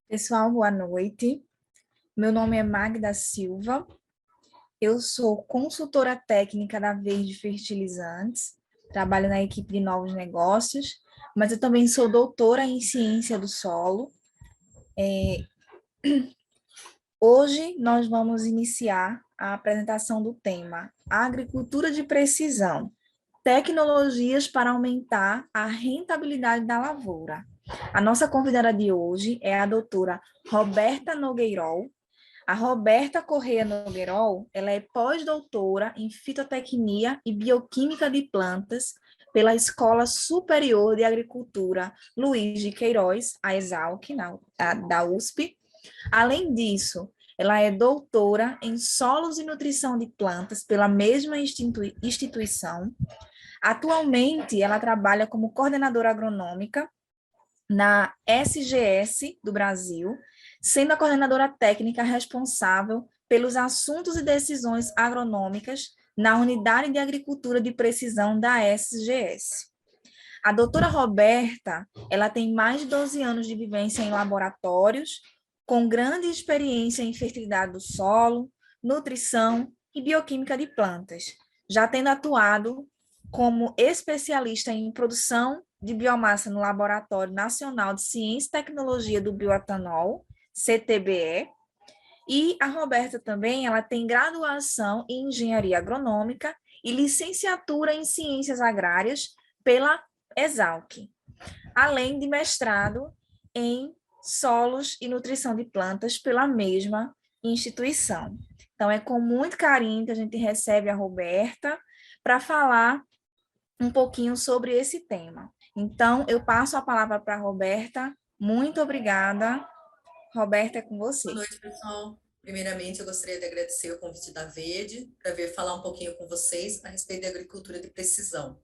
Pessoal, boa noite. Meu nome é Magda Silva. Eu sou consultora técnica da Verde Fertilizantes. Trabalho na equipe de novos negócios, mas eu também sou doutora em ciência do solo. Hoje nós vamos iniciar a apresentação do tema Agricultura de Precisão, tecnologias para aumentar a rentabilidade da lavoura. A nossa convidada de hoje é a doutora Roberta Nogueirol. A Roberta Correia Nogueirol, ela é pós-doutora em fitotecnia e bioquímica de plantas pela Escola Superior de Agricultura Luiz de Queiroz, a ESALC, da USP. Além disso, ela é doutora em solos e nutrição de plantas pela mesma instituição. Atualmente, ela trabalha como coordenadora agronômica na SGS do Brasil, sendo a coordenadora técnica responsável pelos assuntos e decisões agronômicas na Unidade de Agricultura de Precisão da SGS. A doutora Roberta, ela tem mais de 12 anos de vivência em laboratórios, com grande experiência em fertilidade do solo, nutrição e bioquímica de plantas, já tendo atuado como especialista em produção de biomassa no Laboratório Nacional de Ciência e Tecnologia do Bioetanol, CTBE, e a Roberta também, ela tem graduação em Engenharia Agronômica e licenciatura em Ciências Agrárias pela ESALC, além de mestrado em Solos e Nutrição de Plantas pela mesma instituição. Então, é com muito carinho que a gente recebe a Roberta para falar um pouquinho sobre esse tema. Então, eu passo a palavra para a Roberta. Muito obrigada. Roberta, é com você. Boa noite, pessoal. Primeiramente, eu gostaria de agradecer o convite da Verde para vir falar um pouquinho com vocês a respeito da agricultura de precisão.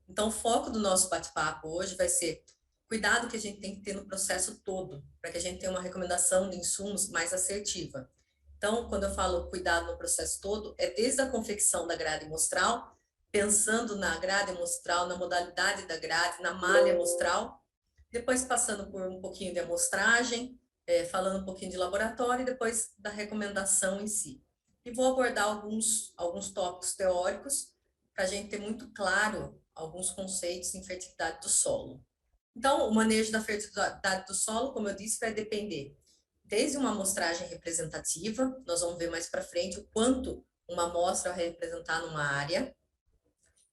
Então, o foco do nosso bate-papo hoje vai ser cuidado que a gente tem que ter no processo todo, para que a gente tenha uma recomendação de insumos mais assertiva. Então, quando eu falo cuidado no processo todo, é desde a confecção da grade amostral, pensando na grade amostral, na modalidade da grade, na malha amostral, depois passando por um pouquinho de amostragem, falando um pouquinho de laboratório e depois da recomendação em si. E vou abordar alguns tópicos teóricos para a gente ter muito claro alguns conceitos em fertilidade do solo. Então, o manejo da fertilidade do solo, como eu disse, vai depender desde uma amostragem representativa, nós vamos ver mais para frente o quanto uma amostra vai representar numa área,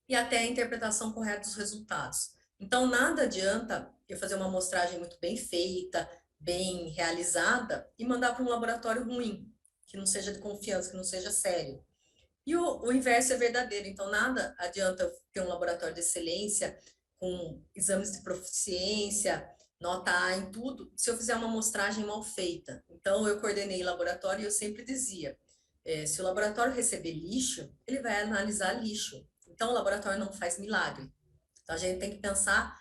e até a interpretação correta dos resultados. Então, nada adianta eu fazer uma amostragem muito bem feita, bem realizada, e mandar para um laboratório ruim, que não seja de confiança, que não seja sério. E o inverso é verdadeiro. Então, nada adianta eu ter um laboratório de excelência, com exames de proficiência, nota A em tudo, se eu fizer uma amostragem mal feita. Então, eu coordenei laboratório e eu sempre dizia, se o laboratório receber lixo, ele vai analisar lixo. Então, o laboratório não faz milagre. Então, a gente tem que pensar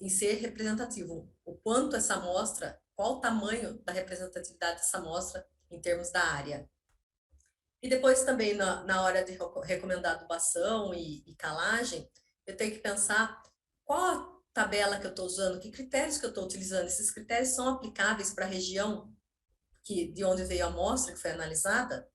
em ser representativo. O quanto essa amostra, qual o tamanho da representatividade dessa amostra em termos da área. E depois também, na hora de recomendar adubação e calagem, eu tenho que pensar qual a tabela que eu estou usando, que critérios que eu estou utilizando. Esses critérios são aplicáveis para a região de onde veio a amostra, que foi analisada.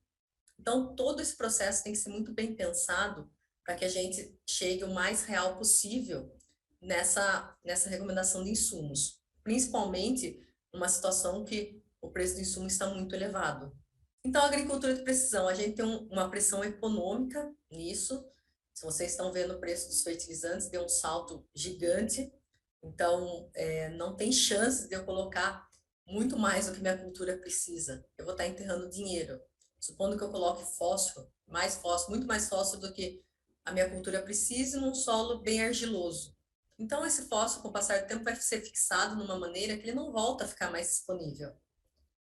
Então, todo esse processo tem que ser muito bem pensado para que a gente chegue o mais real possível nessa recomendação de insumos, principalmente numa situação que o preço do insumo está muito elevado. Então, a agricultura de precisão, a gente tem uma pressão econômica nisso. Se vocês estão vendo o preço dos fertilizantes, deu um salto gigante. Então, não tem chance de eu colocar muito mais do que minha cultura precisa. Eu vou estar enterrando dinheiro. Supondo que eu coloque fósforo, mais fósforo, muito mais fósforo do que a minha cultura precisa, num solo bem argiloso. Então, esse fósforo, com o passar do tempo, vai ser fixado numa maneira que ele não volta a ficar mais disponível.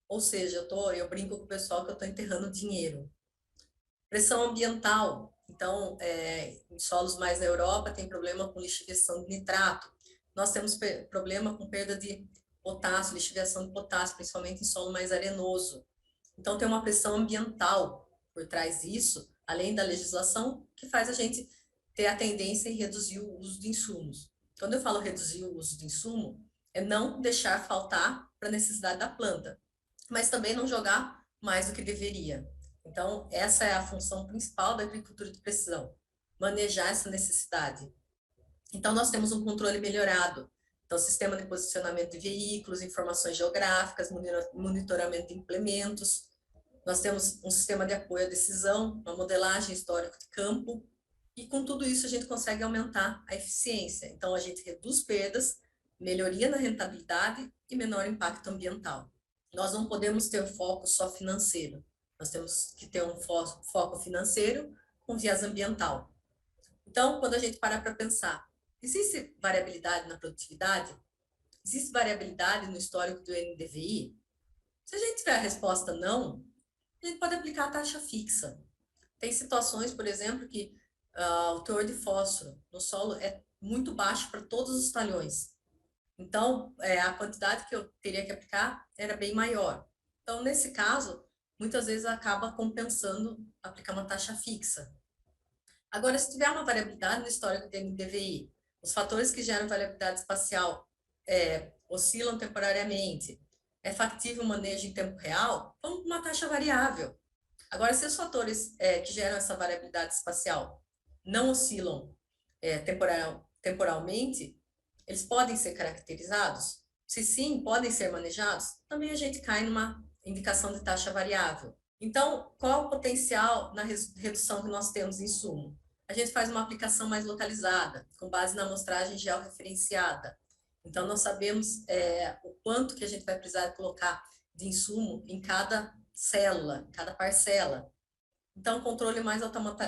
Ou seja, eu brinco com o pessoal que eu estou enterrando dinheiro. Pressão ambiental. Então, em solos mais na Europa, tem problema com lixiviação de nitrato. Nós temos problema com perda de potássio, lixiviação de potássio, principalmente em solo mais arenoso. Então, tem uma pressão ambiental por trás disso, além da legislação, que faz a gente ter a tendência em reduzir o uso de insumos. Quando eu falo reduzir o uso de insumo, é não deixar faltar para a necessidade da planta, mas também não jogar mais do que deveria. Então, essa é a função principal da agricultura de precisão, manejar essa necessidade. Então, nós temos um controle melhorado. Então, sistema de posicionamento de veículos, informações geográficas, monitoramento de implementos. Nós temos um sistema de apoio à decisão, uma modelagem histórica de campo. E com tudo isso, a gente consegue aumentar a eficiência. Então, a gente reduz perdas, melhoria na rentabilidade e menor impacto ambiental. Nós não podemos ter um foco só financeiro. Nós temos que ter um foco financeiro com viés ambiental. Então, quando a gente para pensar, existe variabilidade na produtividade? Existe variabilidade no histórico do NDVI? Se a gente tiver a resposta não, a gente pode aplicar a taxa fixa. Tem situações, por exemplo, que o teor de fósforo no solo é muito baixo para todos os talhões. Então, a quantidade que eu teria que aplicar era bem maior. Então, nesse caso, muitas vezes acaba compensando aplicar uma taxa fixa. Agora, se tiver uma variabilidade no histórico do NDVI, os fatores que geram variabilidade espacial oscilam temporariamente, é factível o manejo em tempo real, vamos para uma taxa variável. Agora, se os fatores que geram essa variabilidade espacial não oscilam temporalmente, eles podem ser caracterizados? Se sim, podem ser manejados? Também a gente cai numa indicação de taxa variável. Então, qual o potencial na redução que nós temos em insumo? A gente faz uma aplicação mais localizada, com base na amostragem georreferenciada. Então, nós sabemos o quanto que a gente vai precisar colocar de insumo em cada célula, em cada parcela. Então, controle mais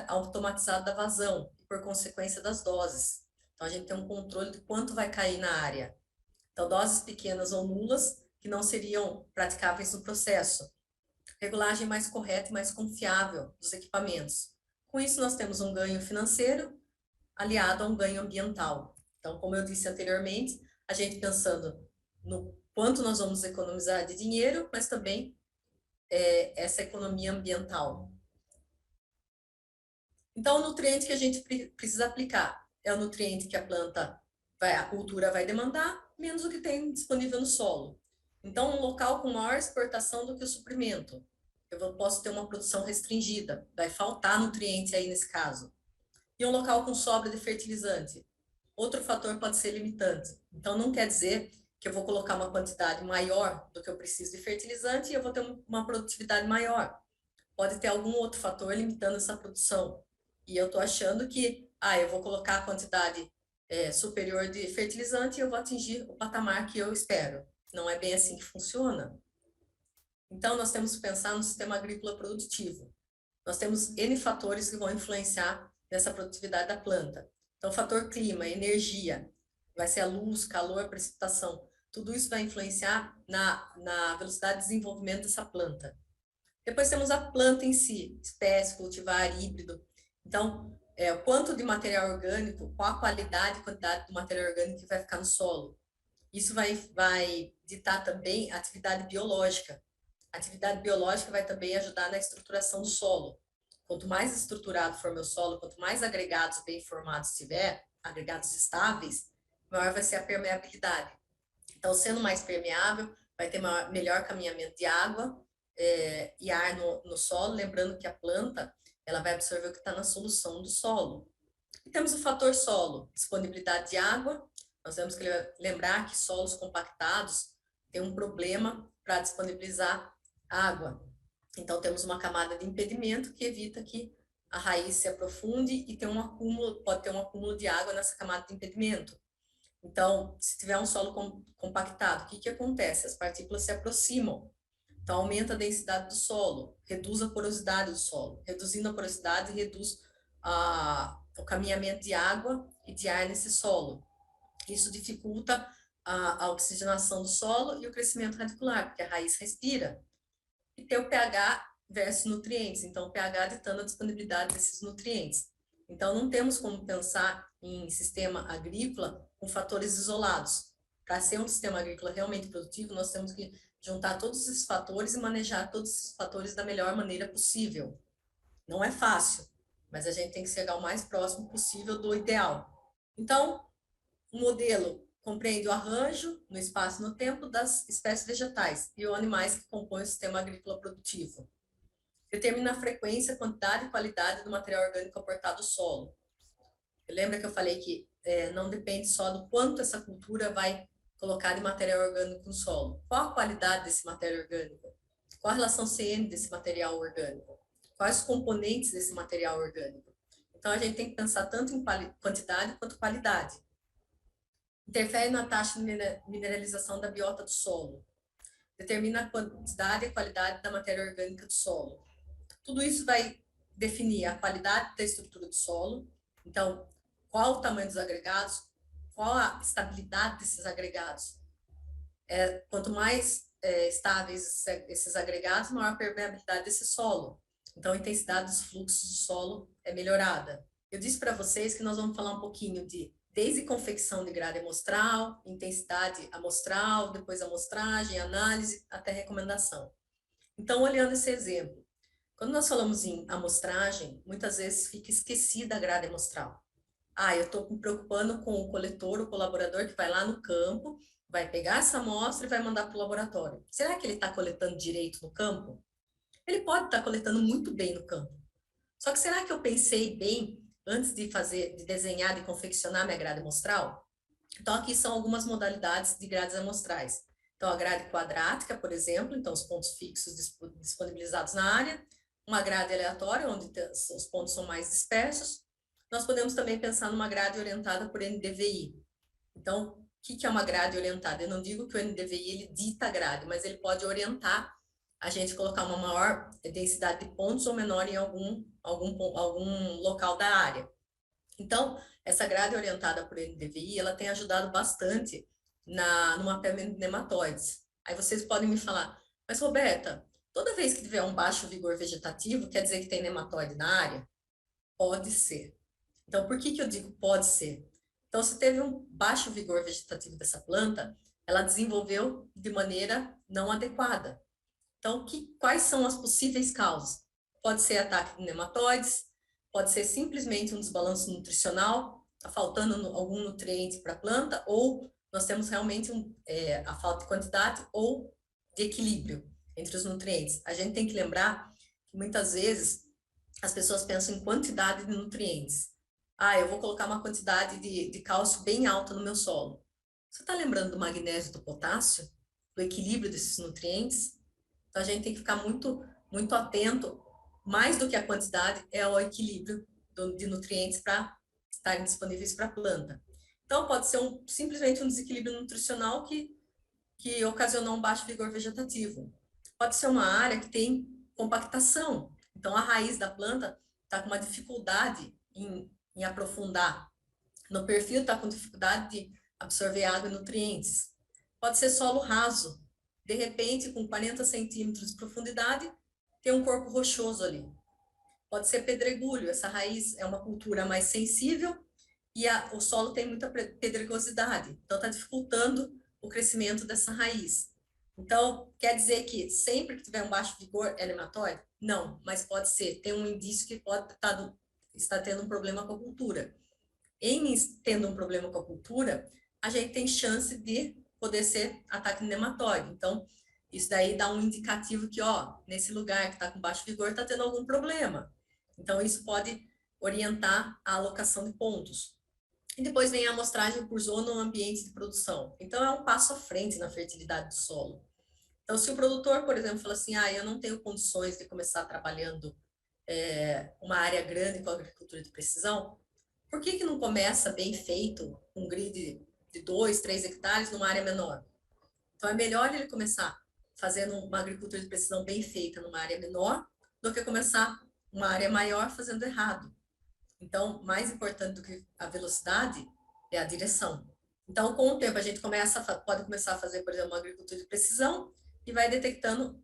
automatizado da vazão e, por consequência, das doses. Então, a gente tem um controle de quanto vai cair na área. Então, doses pequenas ou nulas que não seriam praticáveis no processo. Regulagem mais correta e mais confiável dos equipamentos. Com isso, nós temos um ganho financeiro aliado a um ganho ambiental. Então, como eu disse anteriormente, a gente pensando no quanto nós vamos economizar de dinheiro, mas também essa economia ambiental. Então, o nutriente que a gente precisa aplicar é o nutriente que a cultura vai demandar, menos o que tem disponível no solo. Então, um local com maior exportação do que o suprimento. Eu posso ter uma produção restringida, vai faltar nutriente aí nesse caso. E um local com sobra de fertilizante. Outro fator pode ser limitante. Então, não quer dizer que eu vou colocar uma quantidade maior do que eu preciso de fertilizante e eu vou ter uma produtividade maior. Pode ter algum outro fator limitando essa produção. E eu estou achando que, eu vou colocar a quantidade superior de fertilizante e eu vou atingir o patamar que eu espero. Não é bem assim que funciona. Então, nós temos que pensar no sistema agrícola produtivo. Nós temos N fatores que vão influenciar nessa produtividade da planta. Então, fator clima, energia, vai ser a luz, calor, precipitação. Tudo isso vai influenciar na velocidade de desenvolvimento dessa planta. Depois temos a planta em si, espécie, cultivar, híbrido. Então, quanto de material orgânico, qual a qualidade e quantidade do material orgânico que vai ficar no solo. Isso vai ditar também a atividade biológica. A atividade biológica vai também ajudar na estruturação do solo. Quanto mais estruturado for meu solo, quanto mais agregados bem formados tiver, agregados estáveis, maior vai ser a permeabilidade. Então, sendo mais permeável, vai ter melhor caminhamento de água e ar no solo, lembrando que a planta ela vai absorver o que está na solução do solo. E temos o fator solo, disponibilidade de água. Nós temos que lembrar que solos compactados têm um problema para disponibilizar água. Então, temos uma camada de impedimento que evita que a raiz se aprofunde e pode ter um acúmulo de água nessa camada de impedimento. Então, se tiver um solo compactado, o que acontece? As partículas se aproximam. Então, aumenta a densidade do solo, reduz a porosidade do solo. Reduzindo a porosidade, reduz o caminhamento de água e de ar nesse solo. Isso dificulta a oxigenação do solo e o crescimento radicular, porque a raiz respira. E tem o pH versus nutrientes. Então, o pH ditando a disponibilidade desses nutrientes. Então, não temos como pensar em sistema agrícola com fatores isolados. Para ser um sistema agrícola realmente produtivo, nós temos que juntar todos esses fatores e manejar todos esses fatores da melhor maneira possível. Não é fácil, mas a gente tem que chegar o mais próximo possível do ideal. Então, o modelo compreende o arranjo, no espaço e no tempo, das espécies vegetais e ou animais que compõem o sistema agrícola produtivo. Determina a frequência, quantidade e qualidade do material orgânico aportado ao solo. Lembra que eu falei que não depende só do quanto essa cultura vai colocar de material orgânico no solo. Qual a qualidade desse material orgânico? Qual a relação CN desse material orgânico? Quais os componentes desse material orgânico? Então, a gente tem que pensar tanto em quantidade quanto qualidade. Interfere na taxa de mineralização da biota do solo. Determina a quantidade e qualidade da matéria orgânica do solo. Tudo isso vai definir a qualidade da estrutura do solo. Então, qual o tamanho dos agregados, qual a estabilidade desses agregados. Quanto mais estáveis esses agregados, maior a permeabilidade desse solo. Então, a intensidade dos fluxos do solo é melhorada. Eu disse para vocês que nós vamos falar um pouquinho de desde confecção de grade amostral, intensidade amostral, depois amostragem, análise, até recomendação. Então, olhando esse exemplo, quando nós falamos em amostragem, muitas vezes fica esquecida a grade amostral. Eu estou me preocupando com o coletor, o colaborador que vai lá no campo, vai pegar essa amostra e vai mandar para o laboratório. Será que ele está coletando direito no campo? Ele pode estar coletando muito bem no campo. Só que será que eu pensei bem antes de desenhar, de confeccionar minha grade amostral? Então, aqui são algumas modalidades de grades amostrais. Então, a grade quadrática, por exemplo, então os pontos fixos disponibilizados na área, uma grade aleatória, onde os pontos são mais dispersos. Nós podemos também pensar numa grade orientada por NDVI. Então, o que é uma grade orientada? Eu não digo que o NDVI ele dita a grade, mas ele pode orientar a gente colocar uma maior densidade de pontos ou menor em algum local da área. Então, essa grade orientada por NDVI, ela tem ajudado bastante no mapeamento de nematóides. Aí vocês podem me falar, mas Roberta, toda vez que tiver um baixo vigor vegetativo, quer dizer que tem nematóide na área? Pode ser. Então, por que eu digo pode ser? Então, se teve um baixo vigor vegetativo dessa planta, ela desenvolveu de maneira não adequada. Então, quais são as possíveis causas? Pode ser ataque de nematóides, pode ser simplesmente um desbalanço nutricional, está faltando algum nutriente para a planta, ou nós temos realmente a falta de quantidade ou de equilíbrio entre os nutrientes. A gente tem que lembrar que muitas vezes as pessoas pensam em quantidade de nutrientes. Eu vou colocar uma quantidade de cálcio bem alta no meu solo. Você está lembrando do magnésio e do potássio? Do equilíbrio desses nutrientes? Então, a gente tem que ficar muito, muito atento, mais do que a quantidade, é ao equilíbrio de nutrientes para estarem disponíveis para a planta. Então, pode ser simplesmente um desequilíbrio nutricional que ocasionou um baixo vigor vegetativo. Pode ser uma área que tem compactação. Então, a raiz da planta está com uma dificuldade em aprofundar. No perfil, está com dificuldade de absorver água e nutrientes. Pode ser solo raso. De repente, com 40 centímetros de profundidade, tem um corpo rochoso ali. Pode ser pedregulho. Essa raiz é uma cultura mais sensível e o solo tem muita pedregosidade. Então, está dificultando o crescimento dessa raiz. Então, quer dizer que sempre que tiver um baixo vigor é nematóide? Não, mas pode ser. Tem um indício que pode estar tendo um problema com a cultura. Em tendo um problema com a cultura, a gente tem chance de poder ser ataque de nematóide. Então, isso daí dá um indicativo que, nesse lugar que está com baixo vigor, está tendo algum problema. Então, isso pode orientar a alocação de pontos. E depois vem a amostragem por zona ou ambiente de produção. Então, é um passo à frente na fertilidade do solo. Então, se o produtor, por exemplo, fala assim, eu não tenho condições de começar trabalhando uma área grande com agricultura de precisão, por que não começa bem feito, um grid de 2, 3 hectares numa área menor? Então, é melhor ele começar fazendo uma agricultura de precisão bem feita numa área menor do que começar uma área maior fazendo errado. Então, mais importante do que a velocidade é a direção. Então, com o tempo, a gente pode começar a fazer, por exemplo, uma agricultura de precisão e vai detectando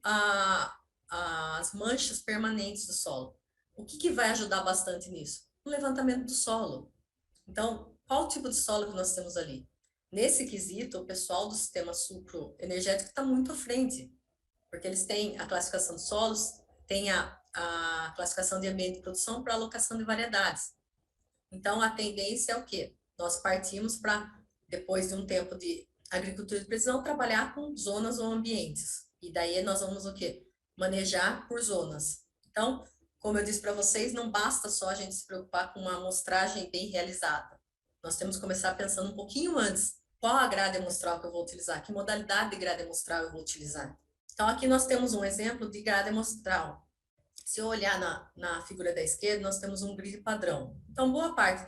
as manchas permanentes do solo. O que vai ajudar bastante nisso? O levantamento do solo. Então, qual o tipo de solo que nós temos ali? Nesse quesito, o pessoal do sistema sucroenergético está muito à frente, porque eles têm a classificação de solos, tem a classificação de ambiente de produção para alocação de variedades. Então, a tendência é o quê? Nós partimos para depois de um tempo de agricultura de precisão, trabalhar com zonas ou ambientes. E daí nós vamos o quê? Manejar por zonas. Então, como eu disse para vocês, não basta só a gente se preocupar com uma amostragem bem realizada. Nós temos que começar pensando um pouquinho antes. Qual a grade amostral que eu vou utilizar? Que modalidade de grade amostral eu vou utilizar? Então, aqui nós temos um exemplo de grade amostral. Se eu olhar na figura da esquerda, nós temos um grid padrão. Então, boa parte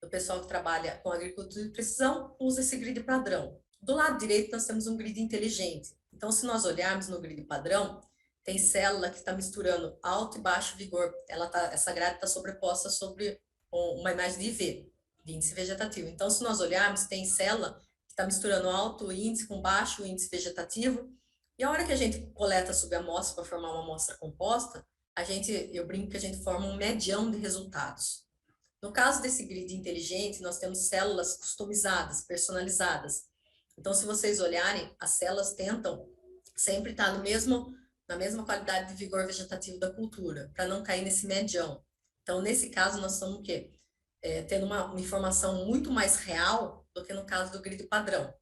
do pessoal que trabalha com agricultura de precisão usa esse grid padrão. Do lado direito, nós temos um grid inteligente. Então, se nós olharmos no grid padrão, tem célula que está misturando alto e baixo vigor. Essa grade está sobreposta sobre uma imagem de IV, de índice vegetativo. Então, se nós olharmos, tem célula que está misturando alto índice com baixo índice vegetativo. E a hora que a gente coleta subamostra para formar uma amostra composta, eu brinco que a gente forma um medião de resultados. No caso desse grid inteligente, nós temos células customizadas, personalizadas. Então, se vocês olharem, as células tentam sempre estar na mesma qualidade de vigor vegetativo da cultura, para não cair nesse medião. Então, nesse caso, nós estamos o quê? Tendo uma informação muito mais real do que no caso do grid padrão.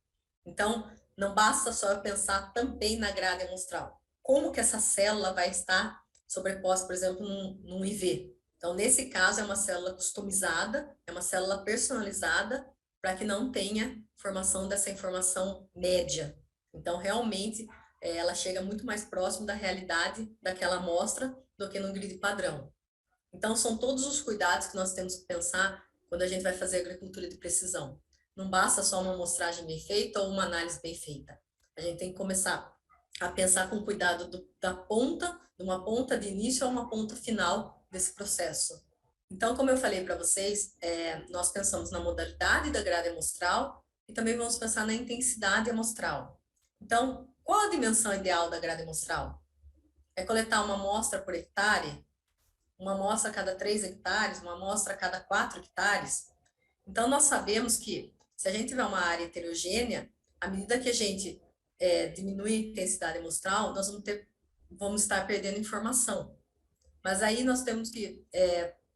Então, não basta só eu pensar também na grade amostral. Como que essa célula vai estar sobreposta, por exemplo, num IV? Então, nesse caso, é uma célula customizada, é uma célula personalizada, para que não tenha formação dessa informação média. Então, realmente, ela chega muito mais próximo da realidade daquela amostra do que no grid padrão. Então, são todos os cuidados que nós temos que pensar quando a gente vai fazer agricultura de precisão. Não basta só uma amostragem bem feita ou uma análise bem feita. A gente tem que começar a pensar com cuidado de uma ponta de início a uma ponta final desse processo. Então, como eu falei para vocês, nós pensamos na modalidade da grade amostral e também vamos pensar na intensidade amostral. Então, qual a dimensão ideal da grade amostral? É coletar uma amostra por hectare? Uma amostra a cada 3 hectares? Uma amostra a cada 4 hectares? Então, nós sabemos que se a gente tiver uma área heterogênea, à medida que a gente diminui a intensidade amostral, nós vamos estar perdendo informação. Mas aí nós temos que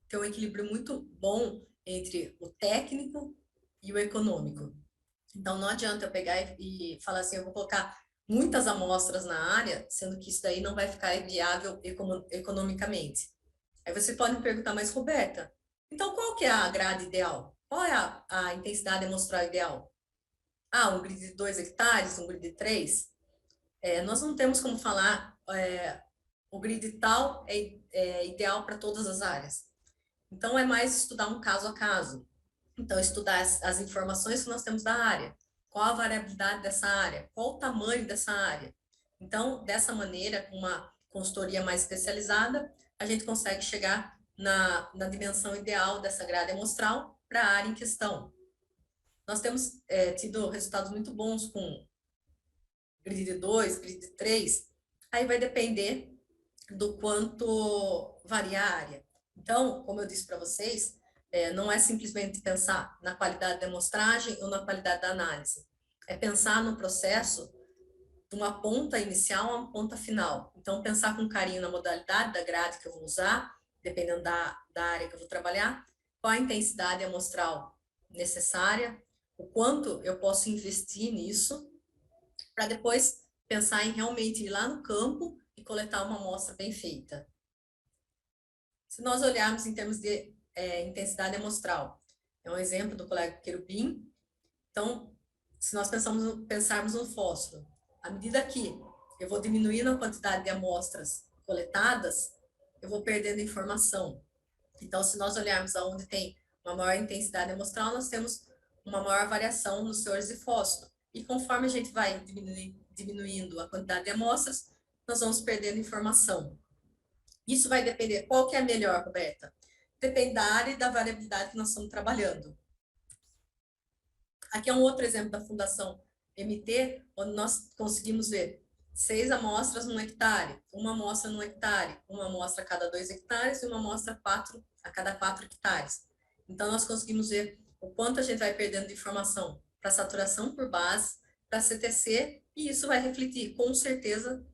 ter um equilíbrio muito bom entre o técnico e o econômico. Então, não adianta eu pegar e falar assim, eu vou colocar muitas amostras na área, sendo que isso daí não vai ficar viável economicamente. Aí você pode me perguntar, mas Roberta, então qual que é a grade ideal? Qual é a intensidade amostral ideal? Ah, um grid de 2 hectares, um grid de 3? Nós não temos como falar o grid tal é ideal para todas as áreas. Então, é mais estudar um caso a caso. Então, estudar as informações que nós temos da área. Qual a variabilidade dessa área? Qual o tamanho dessa área? Então, dessa maneira, com uma consultoria mais especializada, a gente consegue chegar na dimensão ideal dessa grade amostral para a área em questão. Nós temos tido resultados muito bons com grid de 2, grid de 3, aí vai depender do quanto varia a área. Então, como eu disse para vocês, não é simplesmente pensar na qualidade da amostragem ou na qualidade da análise. É pensar no processo de uma ponta inicial a uma ponta final. Então, pensar com carinho na modalidade da grade que eu vou usar, dependendo da área que eu vou trabalhar, qual a intensidade amostral necessária, o quanto eu posso investir nisso, para depois pensar em realmente ir lá no campo e coletar uma amostra bem feita. Se nós olharmos em termos de intensidade amostral, é um exemplo do colega Querubim. Então, se nós pensarmos no fósforo, à medida que eu vou diminuindo a quantidade de amostras coletadas, eu vou perdendo informação. Então, se nós olharmos aonde tem uma maior intensidade amostral, nós temos uma maior variação nos teores de fósforo. E conforme a gente vai diminuindo a quantidade de amostras, nós vamos perdendo informação. Isso vai depender, qual que é a melhor, Roberta? Depende da área e da variabilidade que nós estamos trabalhando. Aqui é um outro exemplo da Fundação MT, onde nós conseguimos ver 6 amostras num hectare, uma amostra num hectare, uma amostra a cada 2 hectares e uma amostra a cada 4 hectares. Então, nós conseguimos ver o quanto a gente vai perdendo de informação para saturação por base, para CTC, e isso vai refletir, com certeza,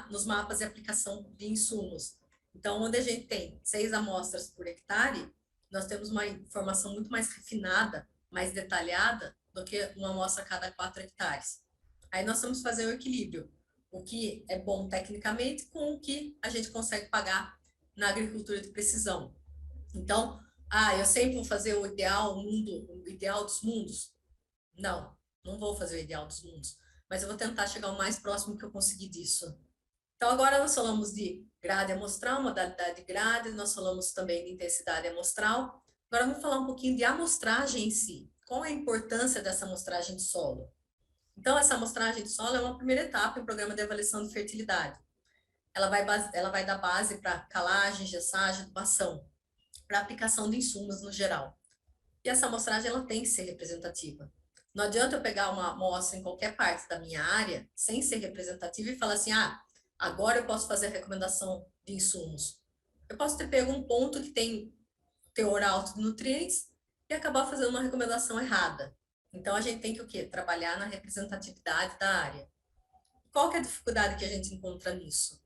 nos mapas de aplicação de insumos. Então, onde a gente tem 6 amostras por hectare, nós temos uma informação muito mais refinada, mais detalhada do que uma amostra a cada 4 hectares. Aí nós vamos fazer o equilíbrio, o que é bom tecnicamente com o que a gente consegue pagar na agricultura de precisão. Então, eu sempre vou fazer o ideal, o ideal dos mundos? Não, não vou fazer o ideal dos mundos, mas eu vou tentar chegar o mais próximo que eu conseguir disso. Então, agora nós falamos de grade amostral, modalidade de grade, nós falamos também de intensidade amostral. Agora vamos falar um pouquinho de amostragem em si. Qual é a importância dessa amostragem de solo? Então, essa amostragem de solo é uma primeira etapa em programa de avaliação de fertilidade. Ela vai dar base para calagem, gessagem, adubação, para aplicação de insumos no geral. E essa amostragem ela tem que ser representativa. Não adianta eu pegar uma amostra em qualquer parte da minha área, sem ser representativa, e falar assim, agora eu posso fazer a recomendação de insumos. Eu posso ter pego um ponto que tem teor alto de nutrientes e acabar fazendo uma recomendação errada. Então, a gente tem que o quê? Trabalhar na representatividade da área. Qual que é a dificuldade que a gente encontra nisso?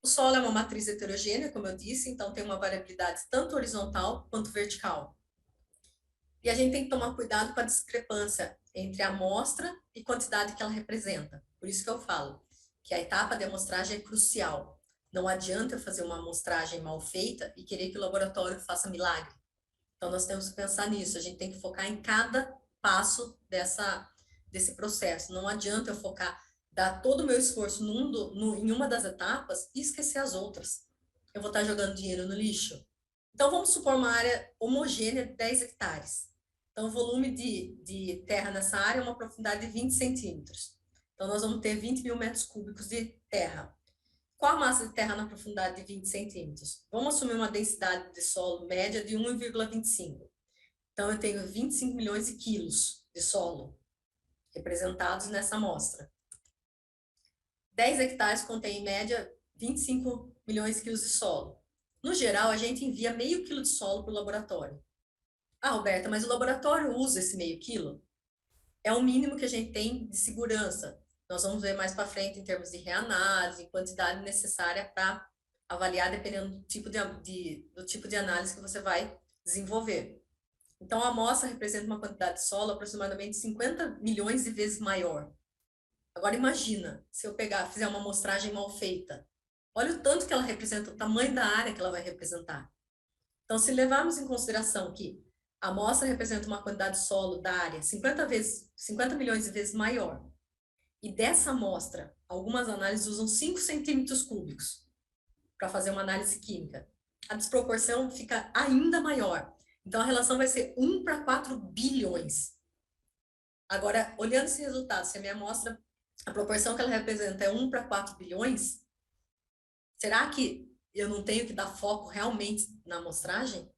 O solo é uma matriz heterogênea, como eu disse, então tem uma variabilidade tanto horizontal quanto vertical. E a gente tem que tomar cuidado com a discrepância entre a amostra e quantidade que ela representa. Por isso que eu falo que a etapa de amostragem é crucial. Não adianta eu fazer uma amostragem mal feita e querer que o laboratório faça milagre. Então, nós temos que pensar nisso. A gente tem que focar em cada passo desse processo. Não adianta eu focar, dar todo o meu esforço em uma das etapas e esquecer as outras. Eu vou estar jogando dinheiro no lixo. Então, vamos supor uma área homogênea de 10 hectares. Então, o volume de terra nessa área é uma profundidade de 20 centímetros. Então, nós vamos ter 20 mil metros cúbicos de terra. Qual a massa de terra na profundidade de 20 centímetros? Vamos assumir uma densidade de solo média de 1,25. Então, eu tenho 25 milhões de quilos de solo representados nessa amostra. 10 hectares contém, em média, 25 milhões de quilos de solo. No geral, a gente envia meio quilo de solo para o laboratório. Roberta, mas o laboratório usa esse meio quilo? É o mínimo que a gente tem de segurança. Nós vamos ver mais para frente em termos de reanálise, quantidade necessária para avaliar, dependendo do tipo de análise que você vai desenvolver. Então, a amostra representa uma quantidade de solo aproximadamente 50 milhões de vezes maior. Agora, imagina, se eu fizer uma amostragem mal feita. Olha o tanto que ela representa, o tamanho da área que ela vai representar. Então, se levarmos em consideração que a amostra representa uma quantidade de solo da área 50 milhões de vezes maior, e dessa amostra, algumas análises usam 5 centímetros cúbicos para fazer uma análise química, a desproporção fica ainda maior. Então, a relação vai ser 1 para 4 bilhões. Agora, olhando esse resultado, se a minha amostra, a proporção que ela representa é 1 para 4 bilhões, será que eu não tenho que dar foco realmente na amostragem?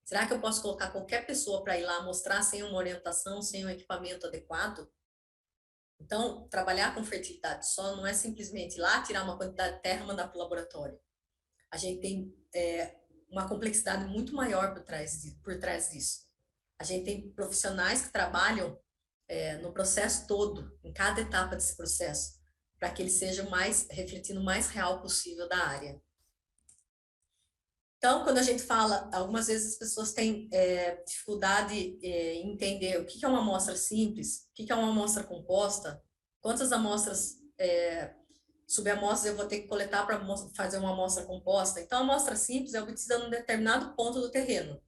Será que eu posso colocar qualquer pessoa para ir lá mostrar sem uma orientação, sem um equipamento adequado? Então, trabalhar com fertilidade de solo não é simplesmente ir lá tirar uma quantidade de terra e mandar para o laboratório. A gente tem uma complexidade muito maior por trás disso. A gente tem profissionais que trabalham no processo todo, em cada etapa desse processo, para que ele seja refletindo o mais real possível da área. Então, quando a gente fala, algumas vezes as pessoas têm dificuldade em entender o que é uma amostra simples, o que é uma amostra composta, quantas amostras, subamostras eu vou ter que coletar para fazer uma amostra composta. Então, a amostra simples é obtida num determinado ponto do terreno.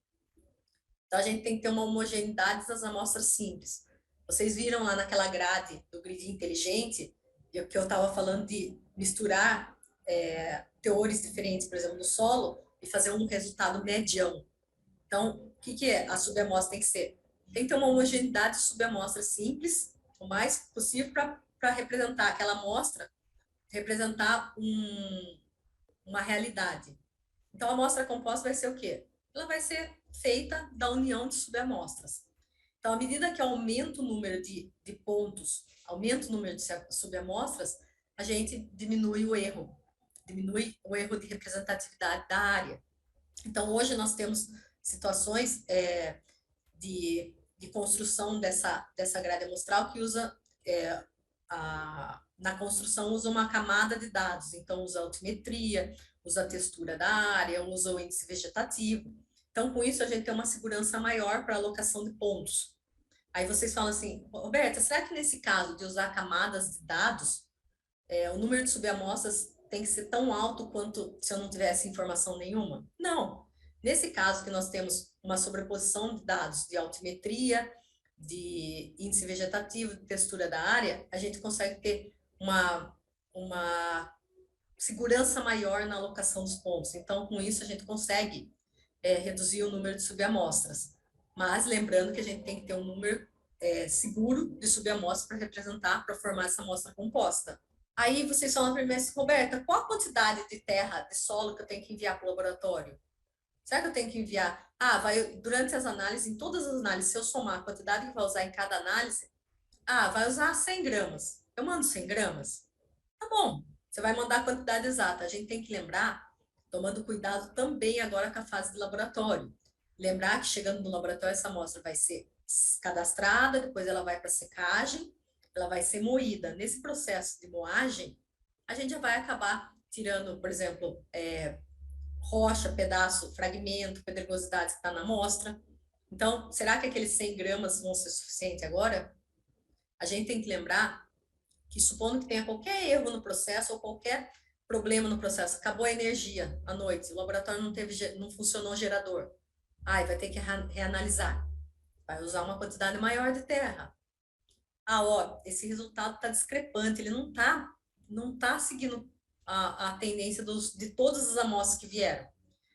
Então, a gente tem que ter uma homogeneidade das amostras simples. Vocês viram lá naquela grade do grid inteligente, que eu estava falando de misturar teores diferentes, por exemplo, no solo, e fazer um resultado medião. Então, o que é a subamostra? Tem que ter uma homogeneidade de subamostra simples, o mais possível, para representar aquela amostra, representar uma realidade. Então, a amostra composta vai ser o quê? Ela vai ser feita da união de subamostras. Então, à medida que aumenta o número de pontos, aumenta o número de subamostras, a gente diminui o erro de representatividade da área. Então, hoje nós temos situações de construção dessa grade amostral que usa, na construção, usa uma camada de dados. Então, usa altimetria, usa a textura da área, usa o índice vegetativo. Então, com isso, a gente tem uma segurança maior para alocação de pontos. Aí vocês falam assim, Roberta, será que nesse caso de usar camadas de dados, o número de subamostras tem que ser tão alto quanto se eu não tivesse informação nenhuma? Não. Nesse caso que nós temos uma sobreposição de dados de altimetria, de índice vegetativo, de textura da área, a gente consegue ter uma segurança maior na alocação dos pontos. Então, com isso, a gente consegue reduzir o número de subamostras. Mas lembrando que a gente tem que ter um número seguro de subamostras para representar, para formar essa amostra composta. Aí vocês falam para mim, mas, Roberta, qual a quantidade de terra, de solo que eu tenho que enviar para o laboratório? Será que eu tenho que enviar? Durante as análises, em todas as análises, se eu somar a quantidade que vai usar em cada análise, vai usar 100 gramas. Eu mando 100 gramas? Tá bom, você vai mandar a quantidade exata. A gente tem que lembrar, tomando cuidado também agora com a fase de laboratório. Lembrar que chegando no laboratório, essa amostra vai ser cadastrada, depois ela vai para secagem, ela vai ser moída. Nesse processo de moagem, a gente já vai acabar tirando, por exemplo, rocha, pedaço, fragmento, pedregosidade que está na amostra. Então, será que aqueles 100 gramas vão ser suficiente agora? A gente tem que lembrar que, supondo que tenha qualquer erro no processo ou qualquer problema no processo, acabou a energia à noite, o laboratório não funcionou o gerador, vai ter que reanalisar, vai usar uma quantidade maior de terra. Esse resultado está discrepante, ele não tá seguindo a tendência de todas as amostras que vieram.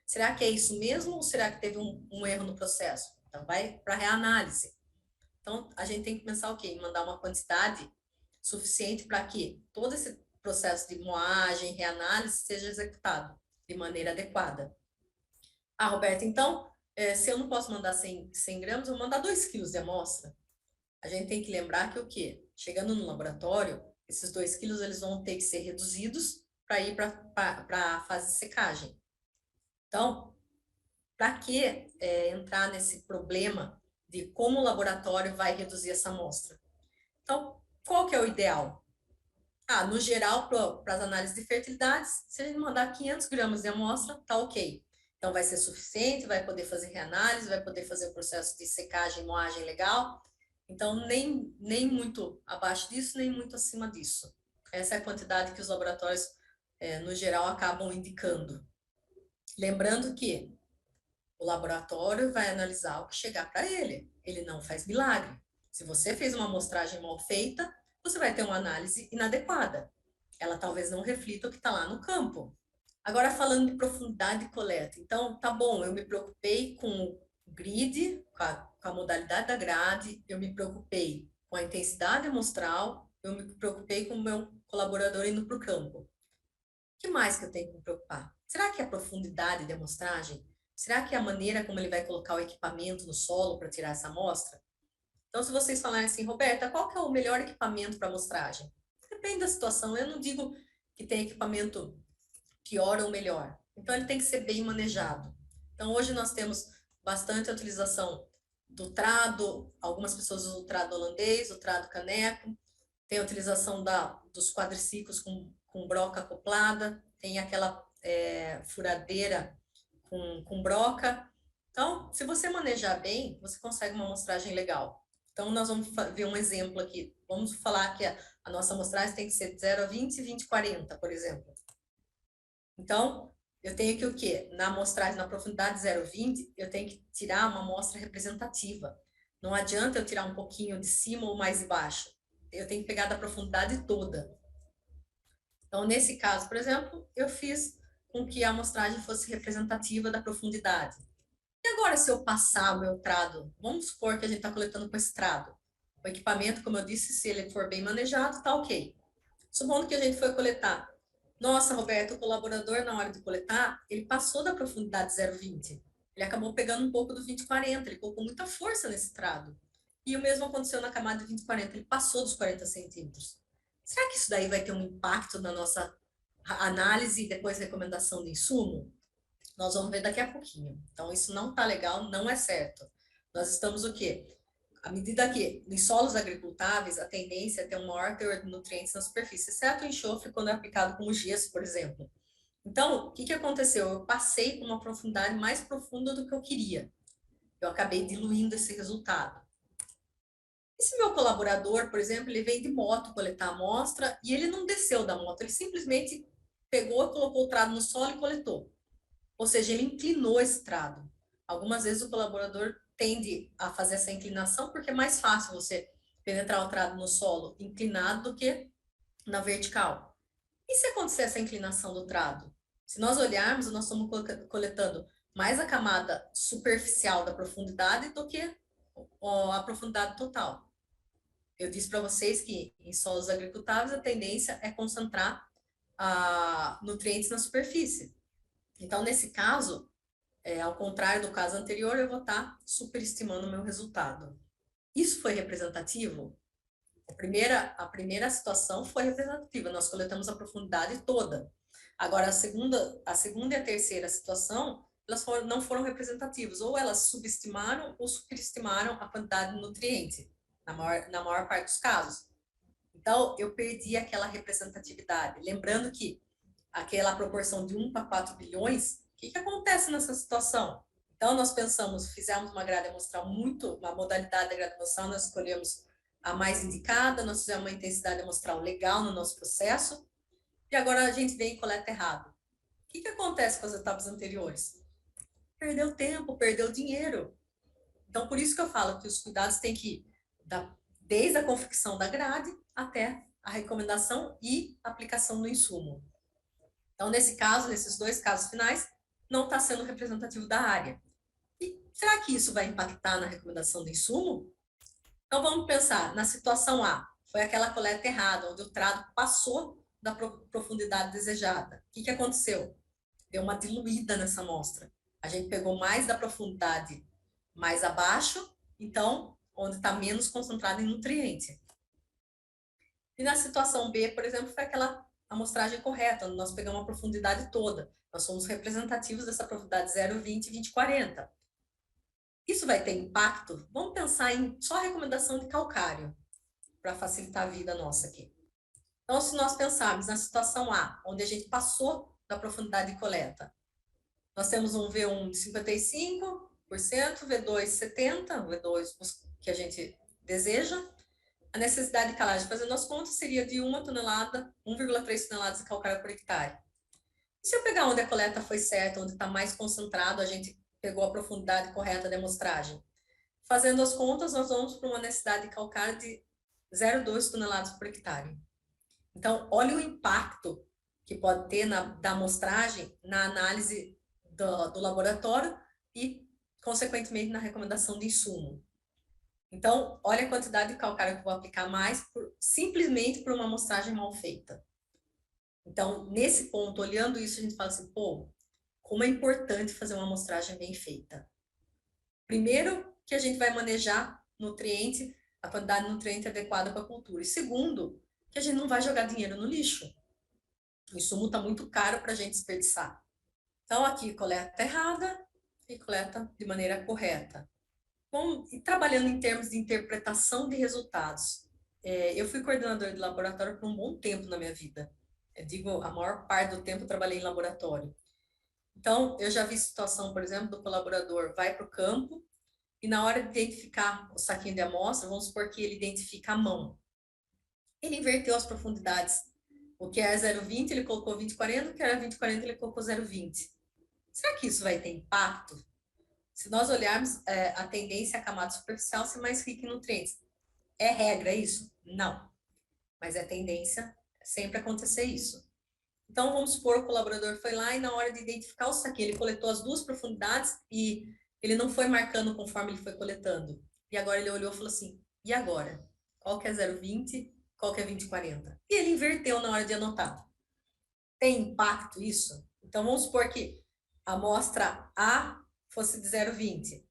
Será que é isso mesmo ou será que teve um erro no processo? Então, vai para reanálise. Então, a gente tem que pensar o quê? Em mandar uma quantidade suficiente para que todo esse processo de moagem, reanálise, seja executado de maneira adequada. Roberta, então, se eu não posso mandar 100 gramas, eu vou mandar 2 quilos de amostra. A gente tem que lembrar que o quê? Chegando no laboratório, esses 2 quilos eles vão ter que ser reduzidos para ir para a fase de secagem. Então, para que entrar nesse problema de como o laboratório vai reduzir essa amostra? Então, qual que é o ideal? No geral, para as análises de fertilidade, se a gente mandar 500 gramas de amostra, tá ok. Então, vai ser suficiente, vai poder fazer reanálise, vai poder fazer o processo de secagem e moagem legal. Então, nem muito abaixo disso, nem muito acima disso. Essa é a quantidade que os laboratórios, no geral, acabam indicando. Lembrando que o laboratório vai analisar o que chegar para ele. Ele não faz milagre. Se você fez uma amostragem mal feita, você vai ter uma análise inadequada. Ela talvez não reflita o que está lá no campo. Agora, falando de profundidade de coleta. Então, tá bom, eu me preocupei com o grid, com a modalidade da grade, eu me preocupei com a intensidade amostral, eu me preocupei com o meu colaborador indo para o campo. O que mais que eu tenho que me preocupar? Será que é a profundidade de amostragem? Será que é a maneira como ele vai colocar o equipamento no solo para tirar essa amostra? Então, se vocês falarem assim, Roberta, qual que é o melhor equipamento para amostragem? Depende da situação. Eu não digo que tem equipamento pior ou melhor. Então, ele tem que ser bem manejado. Então, hoje nós temos bastante a utilização do trado, algumas pessoas usam o trado holandês, o trado caneco, tem a utilização dos quadriciclos com broca acoplada, tem aquela furadeira com broca. Então, se você manejar bem, você consegue uma amostragem legal. Então, nós vamos ver um exemplo aqui. Vamos falar que a nossa amostragem tem que ser de 0 a 20 e 20 a 40, por exemplo. Então, eu tenho que o quê? Na amostragem, na profundidade 0 a 20, eu tenho que tirar uma amostra representativa. Não adianta eu tirar um pouquinho de cima ou mais de baixo. Eu tenho que pegar da profundidade toda. Então, nesse caso, por exemplo, eu fiz com que a amostragem fosse representativa da profundidade. E agora, se eu passar o meu trado, vamos supor que a gente está coletando com esse trado. O equipamento, como eu disse, se ele for bem manejado, está ok. Supondo que a gente foi coletar. Nossa, Roberto, o colaborador, na hora de coletar, ele passou da profundidade 0,20. Ele acabou pegando um pouco do 20,40, ele colocou muita força nesse trado. E o mesmo aconteceu na camada de 20,40, ele passou dos 40 centímetros. Será que isso daí vai ter um impacto na nossa análise e depois recomendação de insumo? Nós vamos ver daqui a pouquinho. Então, isso não está legal, não é certo. Nós estamos o quê? À medida que, em solos agricultáveis, a tendência é ter um maior teor de nutrientes na superfície, exceto o enxofre quando é aplicado como gesso, por exemplo. Então, o que aconteceu? Eu passei com uma profundidade mais profunda do que eu queria. Eu acabei diluindo esse resultado. E se meu colaborador, por exemplo, ele vem de moto coletar a amostra e ele não desceu da moto, ele simplesmente pegou, colocou o trado no solo e coletou. Ou seja, ele inclinou esse trado. Algumas vezes o colaborador tende a fazer essa inclinação porque é mais fácil você penetrar o trado no solo inclinado do que na vertical. E se acontecer essa inclinação do trado? Se nós olharmos, nós estamos coletando mais a camada superficial da profundidade do que a profundidade total. Eu disse para vocês que em solos agricultáveis a tendência é concentrar nutrientes na superfície. Então, nesse caso, ao contrário do caso anterior, eu vou estar superestimando o meu resultado. Isso foi representativo? A primeira situação foi representativa, nós coletamos a profundidade toda. Agora, a segunda e a terceira situação, elas não foram representativas, ou elas subestimaram ou superestimaram a quantidade de nutriente, na maior parte dos casos. Então, eu perdi aquela representatividade. Lembrando que aquela proporção de 1 para 4 bilhões, o que acontece nessa situação? Então, nós pensamos, fizemos uma grade amostral uma modalidade de grade amostral, nós escolhemos a mais indicada, nós fizemos uma intensidade amostral legal no nosso processo, e agora a gente vem e coleta errado. O que acontece com as etapas anteriores? Perdeu tempo, perdeu dinheiro. Então, por isso que eu falo que os cuidados têm que ir desde a confecção da grade até a recomendação e aplicação do insumo. Então, nesse caso, nesses dois casos finais, não está sendo representativo da área. E será que isso vai impactar na recomendação do insumo? Então, vamos pensar, na situação A, foi aquela coleta errada, onde o trado passou da profundidade desejada. O que aconteceu? Deu uma diluída nessa amostra. A gente pegou mais da profundidade mais abaixo, então, onde está menos concentrado em nutriente. E na situação B, por exemplo, foi aquela amostragem correta, onde nós pegamos a profundidade toda. Nós somos representativos dessa profundidade 0,20 e 20,40. Isso vai ter impacto? Vamos pensar em só a recomendação de calcário, para facilitar a vida nossa aqui. Então, se nós pensarmos na situação A, onde a gente passou da profundidade de coleta, nós temos um V1 de 55%, V2 70%, V2 que a gente deseja. A necessidade de calagem, fazendo as contas, seria de 1 tonelada, 1,3 toneladas de calcário por hectare. E se eu pegar onde a coleta foi certa, onde está mais concentrado, a gente pegou a profundidade correta da amostragem. Fazendo as contas, nós vamos para uma necessidade de calcário de 0,2 toneladas por hectare. Então, olha o impacto que pode ter da amostragem na análise do laboratório e, consequentemente, na recomendação de insumo. Então, olha a quantidade de calcário que eu vou aplicar mais simplesmente por uma amostragem mal feita. Então, nesse ponto, olhando isso, a gente fala assim, pô, como é importante fazer uma amostragem bem feita. Primeiro, que a gente vai manejar nutriente, a quantidade de nutriente adequada para a cultura. E segundo, que a gente não vai jogar dinheiro no lixo. O insumo está muito caro para a gente desperdiçar. Então, aqui, coleta errada e coleta de maneira correta. Bom, e trabalhando em termos de interpretação de resultados, eu fui coordenador de laboratório por um bom tempo na minha vida. Eu digo, a maior parte do tempo eu trabalhei em laboratório. Então, eu já vi situação, por exemplo, do colaborador vai para o campo e na hora de identificar o saquinho de amostra, vamos supor que ele identifica a mão. Ele inverteu as profundidades. O que era 0,20, ele colocou 20,40, o que era 20,40, ele colocou 0,20. Será que isso vai ter impacto? Se nós olharmos a tendência à camada superficial ser mais rica em nutrientes. É regra isso? Não. Mas é tendência sempre acontecer isso. Então, vamos supor que o colaborador foi lá e na hora de identificar o saquinho, ele coletou as duas profundidades e ele não foi marcando conforme ele foi coletando. E agora ele olhou e falou assim, e agora? Qual que é 0,20? Qual que é 20,40? E ele inverteu na hora de anotar. Tem impacto isso? Então, vamos supor que a amostra A fosse de 0,20.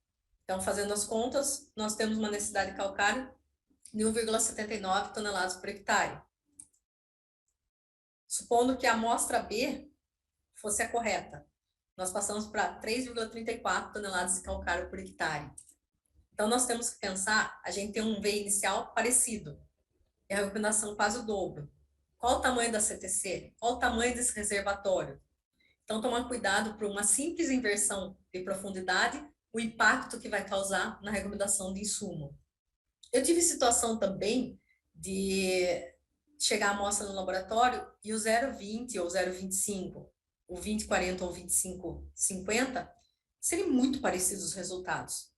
Então, fazendo as contas, nós temos uma necessidade de calcário de 1,79 toneladas por hectare. Supondo que a amostra B fosse a correta, nós passamos para 3,34 toneladas de calcário por hectare. Então, nós temos que pensar, a gente tem um V inicial parecido, e a recomendação quase o dobro. Qual o tamanho da CTC? Qual o tamanho desse reservatório? Então, tomar cuidado para uma simples inversão de profundidade, o impacto que vai causar na recomendação de insumo. Eu tive situação também de chegar a amostra no laboratório e o 0,20 ou 0,25, o 20,40 ou 25,50, serem muito parecidos os resultados.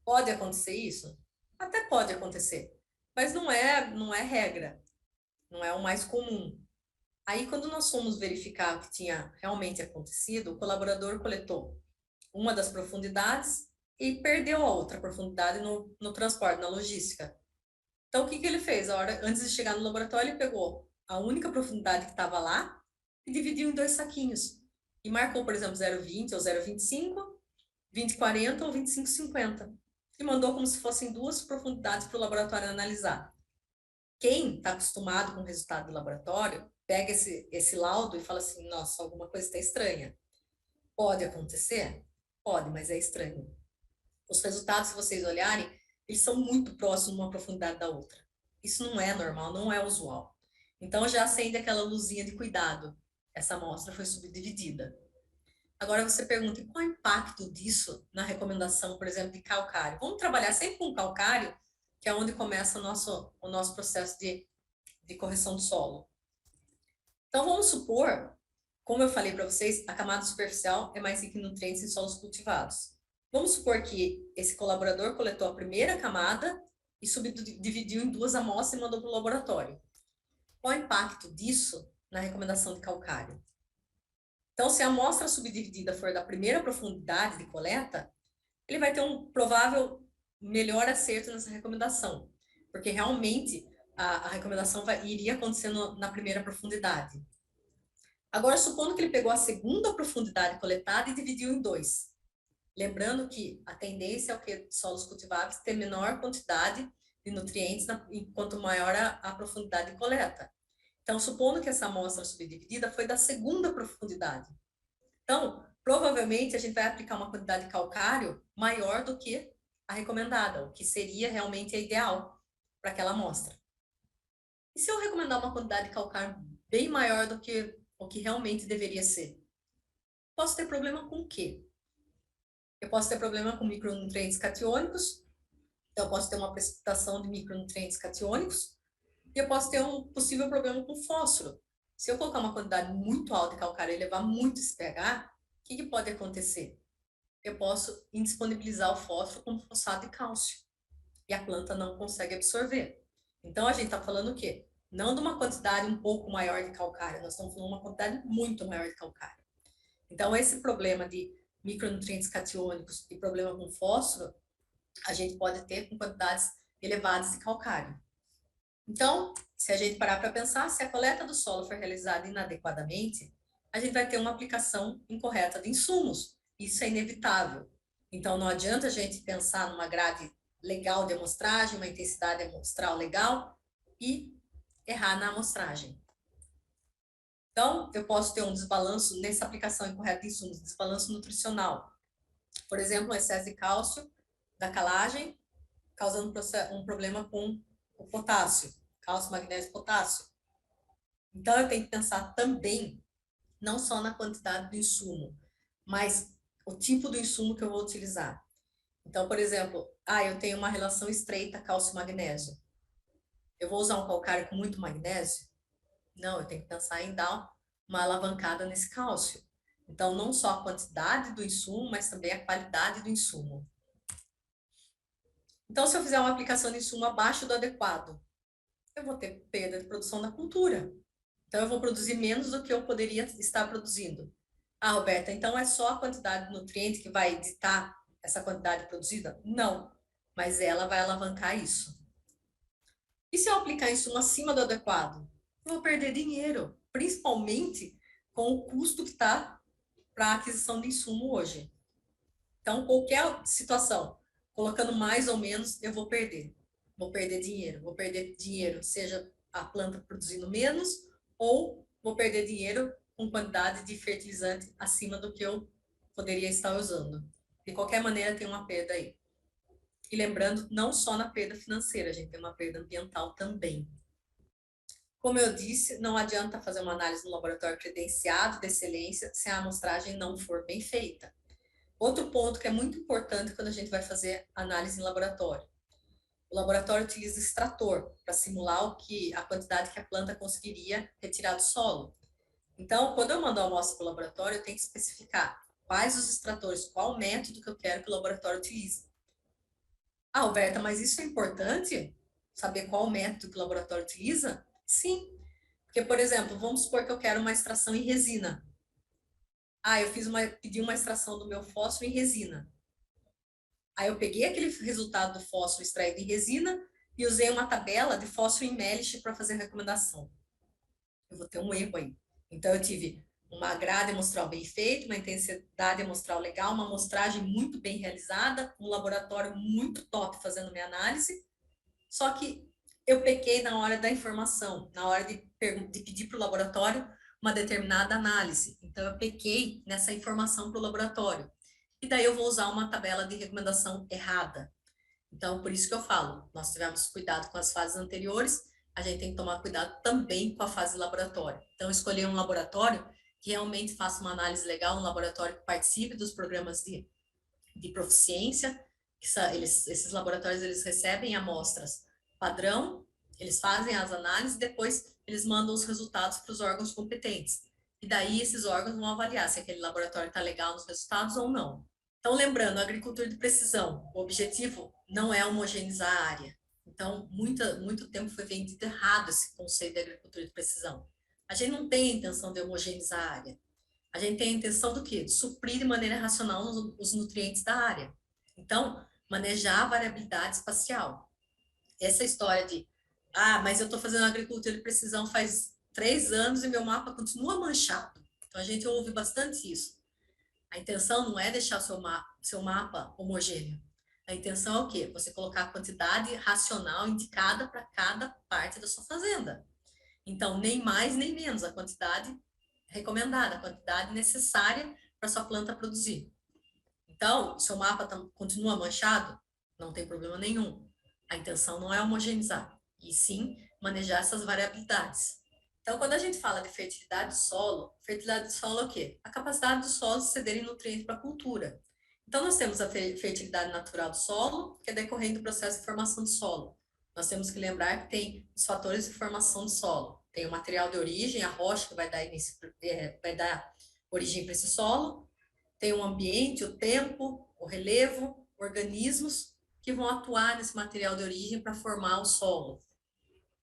Pode acontecer isso? Até pode acontecer, mas não é regra, não é o mais comum. Aí, quando nós fomos verificar o que tinha realmente acontecido, o colaborador coletou uma das profundidades e perdeu a outra profundidade no transporte, na logística. Então, o que ele fez? Antes de chegar no laboratório, ele pegou a única profundidade que estava lá e dividiu em 2 saquinhos. E marcou, por exemplo, 0,20 ou 0,25, 20,40 ou 25,50. E mandou como se fossem 2 profundidades para o laboratório analisar. Quem está acostumado com o resultado do laboratório, pega esse laudo e fala assim, nossa, alguma coisa está estranha. Pode acontecer? Pode, mas é estranho. Os resultados, se vocês olharem, eles são muito próximos uma profundidade da outra. Isso não é normal, não é usual. Então já acende aquela luzinha de cuidado. Essa amostra foi subdividida. Agora você pergunta, qual é o impacto disso na recomendação, por exemplo, de calcário? Vamos trabalhar sempre com calcário, que é onde começa o nosso processo de correção do solo. Então vamos supor, como eu falei para vocês, a camada superficial é mais rica em nutrientes em solos cultivados. Vamos supor que esse colaborador coletou a primeira camada e subdividiu em 2 amostras e mandou para o laboratório. Qual o impacto disso na recomendação de calcário? Então, se a amostra subdividida for da primeira profundidade de coleta, ele vai ter um provável melhor acerto nessa recomendação, porque realmente a recomendação iria acontecer na primeira profundidade. Agora, supondo que ele pegou a segunda profundidade coletada e dividiu em 2. Lembrando que a tendência é o que solos cultiváveis ter menor quantidade de nutrientes quanto maior a profundidade de coleta. Então, supondo que essa amostra subdividida foi da segunda profundidade. Então, provavelmente a gente vai aplicar uma quantidade de calcário maior do que a recomendada, o que seria realmente a ideal para aquela amostra. E se eu recomendar uma quantidade de calcário bem maior do que o que realmente deveria ser? Posso ter problema com o quê? Eu posso ter problema com micronutrientes catiônicos, então eu posso ter uma precipitação de micronutrientes catiônicos, e eu posso ter um possível problema com fósforo. Se eu colocar uma quantidade muito alta de calcário e levar muito esse pH, o que pode acontecer? Eu posso indisponibilizar o fósforo como fosfato de cálcio, e a planta não consegue absorver. Então, a gente está falando o quê? Não de uma quantidade um pouco maior de calcário, nós estamos falando de uma quantidade muito maior de calcário. Então, esse problema de micronutrientes catiônicos e problema com fósforo, a gente pode ter com quantidades elevadas de calcário. Então, se a gente parar para pensar, se a coleta do solo for realizada inadequadamente, a gente vai ter uma aplicação incorreta de insumos. Isso é inevitável. Então, não adianta a gente pensar numa grade legal de amostragem, uma intensidade amostral legal e errar na amostragem. Então, eu posso ter um desbalanço nessa aplicação incorreta de insumos, desbalanço nutricional. Por exemplo, um excesso de cálcio da calagem, causando um problema com o potássio, cálcio, magnésio, potássio. Então, eu tenho que pensar também, não só na quantidade do insumo, mas o tipo do insumo que eu vou utilizar. Então, por exemplo, eu tenho uma relação estreita cálcio-magnésio. Eu vou usar um calcário com muito magnésio? Não, eu tenho que pensar em dar uma alavancada nesse cálcio. Então, não só a quantidade do insumo, mas também a qualidade do insumo. Então, se eu fizer uma aplicação de insumo abaixo do adequado, eu vou ter perda de produção da cultura. Então, eu vou produzir menos do que eu poderia estar produzindo. Roberta, então é só a quantidade de nutriente que vai ditar essa quantidade produzida? Não, mas ela vai alavancar isso. E se eu aplicar insumo acima do adequado? Eu vou perder dinheiro, principalmente com o custo que está para a aquisição de insumo hoje. Então, qualquer situação, colocando mais ou menos, eu vou perder. Vou perder dinheiro. Vou perder dinheiro, seja a planta produzindo menos, ou vou perder dinheiro com quantidade de fertilizante acima do que eu poderia estar usando. De qualquer maneira, tem uma perda aí. E lembrando, não só na perda financeira, a gente tem uma perda ambiental também. Como eu disse, não adianta fazer uma análise no laboratório credenciado de excelência se a amostragem não for bem feita. Outro ponto que é muito importante quando a gente vai fazer análise em laboratório. O laboratório utiliza extrator para simular a quantidade que a planta conseguiria retirar do solo. Então, quando eu mando a amostra para o laboratório, eu tenho que especificar quais os extratores, qual o método que eu quero que o laboratório utilize. Ah, Alberta, mas isso é importante? Saber qual o método que o laboratório utiliza? Sim, porque, por exemplo, vamos supor que eu quero uma extração em resina. Ah, pedi uma extração do meu fósforo em resina. Aí eu peguei aquele resultado do fósforo extraído em resina e usei uma tabela de fósforo em Melish para fazer a recomendação. Eu vou ter um erro aí. Então, eu tive uma grade amostral bem feita, uma intensidade amostral legal, uma amostragem muito bem realizada, um laboratório muito top fazendo minha análise, só que eu pequei na hora da informação, na hora de pedir para o laboratório uma determinada análise. Então, eu pequei nessa informação para o laboratório. E daí eu vou usar uma tabela de recomendação errada. Então, por isso que eu falo, nós tivemos cuidado com as fases anteriores, a gente tem que tomar cuidado também com a fase laboratório. Então, escolher um laboratório que realmente faça uma análise legal, um laboratório que participe dos programas de proficiência, esses laboratórios eles recebem amostras padrão, eles fazem as análises, depois eles mandam os resultados para os órgãos competentes. E daí esses órgãos vão avaliar se aquele laboratório está legal nos resultados ou não. Então, lembrando, a agricultura de precisão, o objetivo não é homogeneizar a área. Então, muito tempo foi vendido errado esse conceito de agricultura de precisão. A gente não tem a intenção de homogeneizar a área. A gente tem a intenção do quê? De suprir de maneira racional os nutrientes da área. Então, manejar a variabilidade espacial. Essa história de, mas eu estou fazendo agricultura de precisão faz 3 anos e meu mapa continua manchado. Então, a gente ouve bastante isso. A intenção não é deixar seu mapa homogêneo. A intenção é o quê? Você colocar a quantidade racional indicada para cada parte da sua fazenda. Então, nem mais nem menos a quantidade recomendada, a quantidade necessária para sua planta produzir. Então, seu mapa continua manchado, não tem problema nenhum. A intenção não é homogeneizar, e sim manejar essas variabilidades. Então, quando a gente fala de fertilidade do solo é o quê? A capacidade dos solos cederem nutrientes para a cultura. Então, nós temos a fertilidade natural do solo, que é decorrente do processo de formação do solo. Nós temos que lembrar que tem os fatores de formação do solo. Tem o material de origem, a rocha, que vai dar origem para esse solo. Tem o ambiente, o tempo, o relevo, organismos que vão atuar nesse material de origem para formar o solo.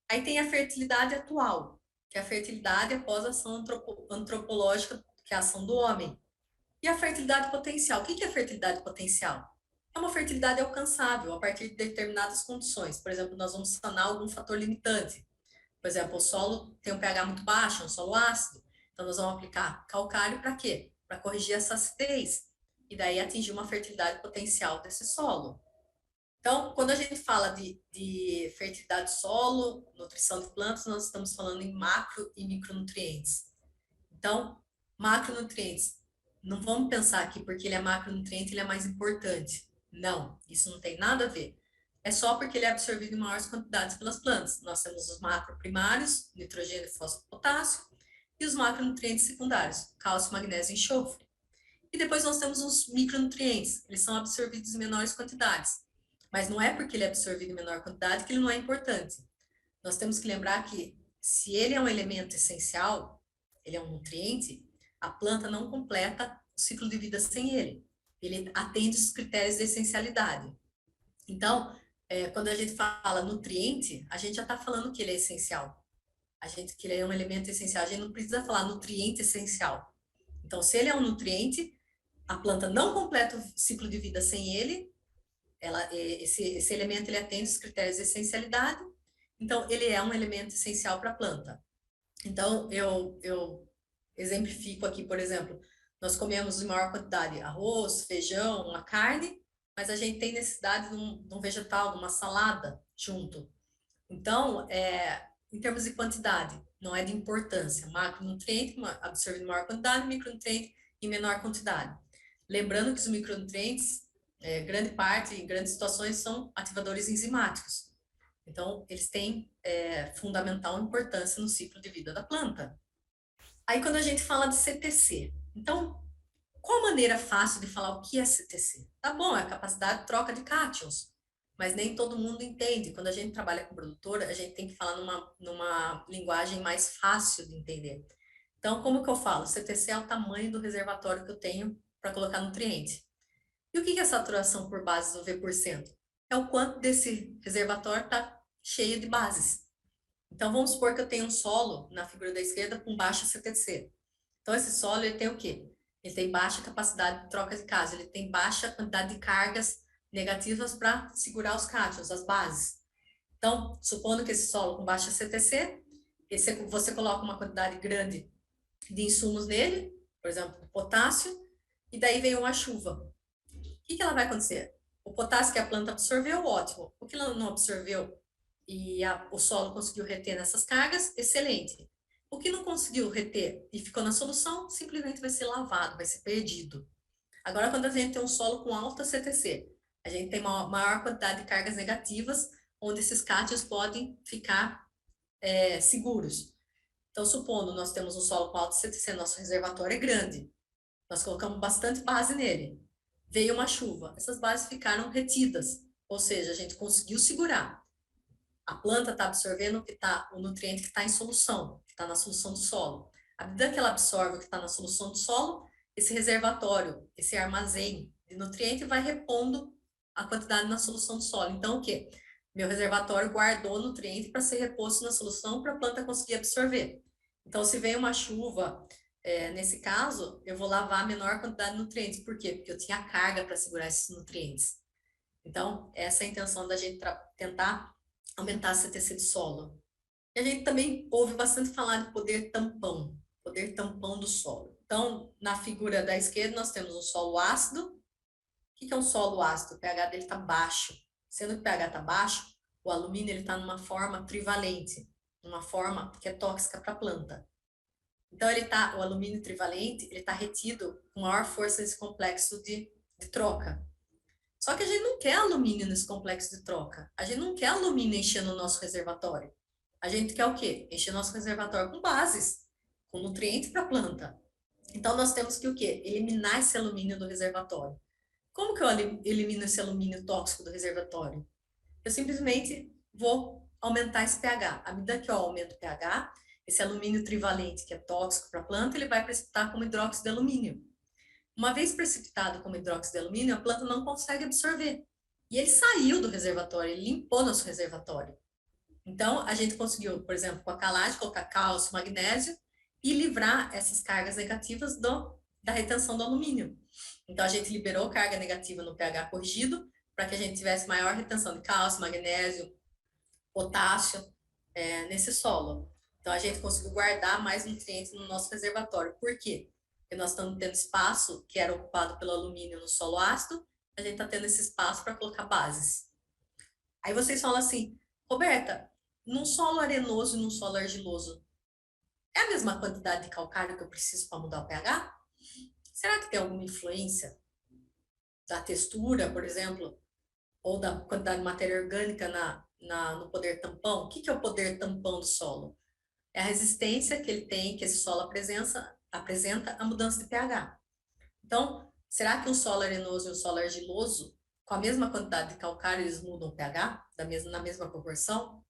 Aí tem a fertilidade atual, que é a fertilidade após a ação antropológica, que é a ação do homem. E a fertilidade potencial. O que é a fertilidade potencial? É uma fertilidade alcançável a partir de determinadas condições. Por exemplo, nós vamos sanar algum fator limitante. Por exemplo, o solo tem um pH muito baixo, é um solo ácido. Então, nós vamos aplicar calcário para quê? Para corrigir essa acidez. E daí atingir uma fertilidade potencial desse solo. Então, quando a gente fala de fertilidade do solo, nutrição de plantas, nós estamos falando em macro e micronutrientes. Então, macronutrientes, não vamos pensar que porque ele é macronutriente, ele é mais importante. Não, isso não tem nada a ver. É só porque ele é absorvido em maiores quantidades pelas plantas. Nós temos os macroprimários, nitrogênio, fósforo, potássio, e os macronutrientes secundários, cálcio, magnésio e enxofre. E depois nós temos os micronutrientes, eles são absorvidos em menores quantidades. Mas não é porque ele é absorvido em menor quantidade que ele não é importante. Nós temos que lembrar que se ele é um elemento essencial, ele é um nutriente, a planta não completa o ciclo de vida sem ele. Ele atende os critérios de essencialidade. Então, quando a gente fala nutriente, a gente já está falando que ele é essencial. Que ele é um elemento essencial. A gente não precisa falar nutriente essencial. Então, se ele é um nutriente, a planta não completa o ciclo de vida sem ele. Esse elemento ele atende os critérios de essencialidade. Então, ele é um elemento essencial para a planta. Então, eu exemplifico aqui, por exemplo, nós comemos em maior quantidade arroz, feijão, uma carne, mas a gente tem necessidade de um vegetal, de uma salada junto. Então, em termos de quantidade, não é de importância. Macronutriente absorvido em maior quantidade, micronutriente em menor quantidade. Lembrando que os micronutrientes, grande parte, em grandes situações, são ativadores enzimáticos. Então, eles têm fundamental importância no ciclo de vida da planta. Aí, quando a gente fala de CTC, então, qual a maneira fácil de falar o que é CTC? Tá bom, é a capacidade de troca de cátions. mas nem todo mundo entende. Quando a gente trabalha com produtora, a gente tem que falar numa linguagem mais fácil de entender. Então, como que eu falo? CTC é o tamanho do reservatório que eu tenho para colocar nutriente. E o que é saturação por bases do V%? É o quanto desse reservatório está cheio de bases. Então, vamos supor que eu tenho um solo na figura da esquerda com baixa CTC. Então, esse solo ele tem o quê? Ele tem baixa capacidade de troca de cátions, ele tem baixa quantidade de cargas negativas para segurar os cátions, as bases. Então, supondo que esse solo com baixa CTC, você coloca uma quantidade grande de insumos nele, por exemplo, potássio, e daí vem uma chuva. O que ela vai acontecer? O potássio que a planta absorveu, ótimo. O que ela não absorveu e o solo conseguiu reter nessas cargas, excelente. O que não conseguiu reter e ficou na solução, simplesmente vai ser lavado, vai ser perdido. Agora, quando a gente tem um solo com alta CTC, a gente tem uma maior quantidade de cargas negativas, onde esses cátions podem ficar seguros. Então, supondo nós temos um solo com alta CTC, nosso reservatório é grande, nós colocamos bastante base nele. Veio uma chuva, essas bases ficaram retidas, ou seja, a gente conseguiu segurar. A planta está absorvendo o nutriente que está em solução, que está na solução do solo. À medida que ela absorve o que está na solução do solo, esse reservatório, esse armazém de nutriente vai repondo a quantidade na solução do solo. Então, o quê? Meu reservatório guardou nutriente para ser reposto na solução para a planta conseguir absorver. Então, se vem uma chuva, nesse caso, eu vou lavar a menor quantidade de nutrientes. Por quê? Porque eu tinha carga para segurar esses nutrientes. Então, essa é a intenção da gente tentar aumentar a CTC de solo. E a gente também ouve bastante falar de poder tampão do solo. Então, na figura da esquerda, nós temos um solo ácido. O que é um solo ácido? O pH dele está baixo. Sendo que o pH está baixo, o alumínio está numa forma trivalente, numa forma que é tóxica para a planta. Então, o alumínio trivalente está retido com maior força nesse complexo de troca. Só que a gente não quer alumínio nesse complexo de troca. A gente não quer alumínio enchendo o nosso reservatório. A gente quer o quê? Encher nosso reservatório com bases, com nutrientes para a planta. Então, nós temos que o quê? Eliminar esse alumínio do reservatório. Como que eu elimino esse alumínio tóxico do reservatório? Eu simplesmente vou aumentar esse pH. À medida que eu aumento o pH, esse alumínio trivalente, que é tóxico para a planta, ele vai precipitar como hidróxido de alumínio. Uma vez precipitado como hidróxido de alumínio, a planta não consegue absorver. E ele saiu do reservatório, ele limpou nosso reservatório. Então, a gente conseguiu, por exemplo, com a calagem, colocar cálcio, magnésio e livrar essas cargas negativas da retenção do alumínio. Então, a gente liberou carga negativa no pH corrigido para que a gente tivesse maior retenção de cálcio, magnésio, potássio nesse solo. Então, a gente conseguiu guardar mais nutrientes no nosso reservatório. Por quê? Porque nós estamos tendo espaço que era ocupado pelo alumínio no solo ácido, a gente está tendo esse espaço para colocar bases. Aí vocês falam assim, Roberta, num solo arenoso e num solo argiloso, é a mesma quantidade de calcário que eu preciso para mudar o pH? Será que tem alguma influência da textura, por exemplo, ou da quantidade de matéria orgânica no poder tampão? O que é o poder tampão do solo? É a resistência que ele tem, que esse solo apresenta a mudança de pH. Então, será que um solo arenoso e um solo argiloso, com a mesma quantidade de calcário, eles mudam o pH na mesma proporção?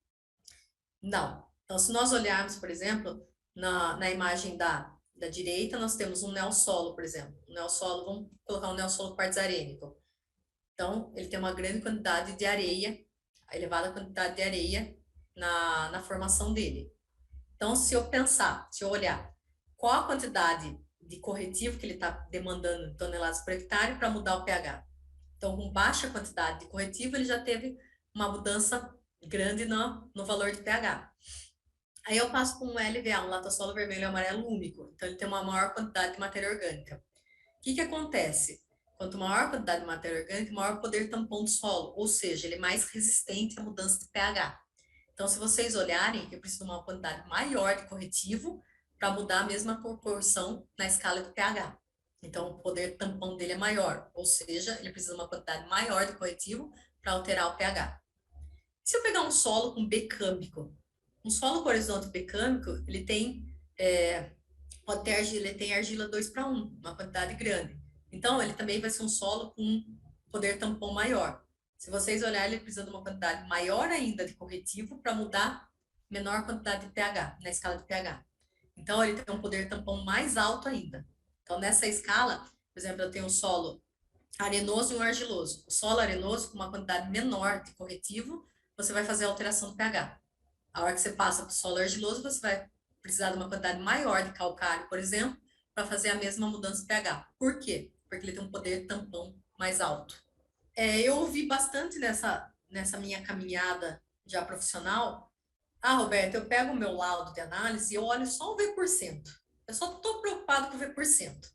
Não. Então, se nós olharmos, por exemplo, na imagem da direita, nós temos um neossolo, por exemplo. Um neossolo, vamos colocar um neossolo quartzarênico. Então, ele tem uma grande quantidade de areia, a elevada quantidade de areia na formação dele. Então, se eu olhar qual a quantidade de corretivo que ele está demandando em toneladas por hectare para mudar o pH. Então, com baixa quantidade de corretivo, ele já teve uma mudança grande no valor de pH. Aí eu passo com um LVA, um latossolo vermelho e amarelo úmico. Então, ele tem uma maior quantidade de matéria orgânica. O que acontece? Quanto maior a quantidade de matéria orgânica, maior o poder tampão do solo, ou seja, ele é mais resistente à mudança de pH. Então, se vocês olharem, eu preciso de uma quantidade maior de corretivo para mudar a mesma proporção na escala do pH. Então, o poder tampão dele é maior, ou seja, ele precisa de uma quantidade maior de corretivo para alterar o pH. Se eu pegar um solo com B câmbico, um solo com horizonte B câmbico, ele tem, pode ter argila, ele tem argila 2:1, uma quantidade grande. Então, ele também vai ser um solo com poder tampão maior. Se vocês olharem, ele precisa de uma quantidade maior ainda de corretivo para mudar menor quantidade de pH, na escala de pH. Então, ele tem um poder tampão mais alto ainda. Então, nessa escala, por exemplo, eu tenho um solo arenoso e um argiloso. O solo arenoso, com uma quantidade menor de corretivo, você vai fazer a alteração do pH. A hora que você passa para o solo argiloso, você vai precisar de uma quantidade maior de calcário, por exemplo, para fazer a mesma mudança de pH. Por quê? Porque ele tem um poder tampão mais alto. Eu ouvi bastante nessa minha caminhada já profissional. Ah, Roberto, eu pego o meu laudo de análise e eu olho só o V%. Eu só estou preocupado com o V%.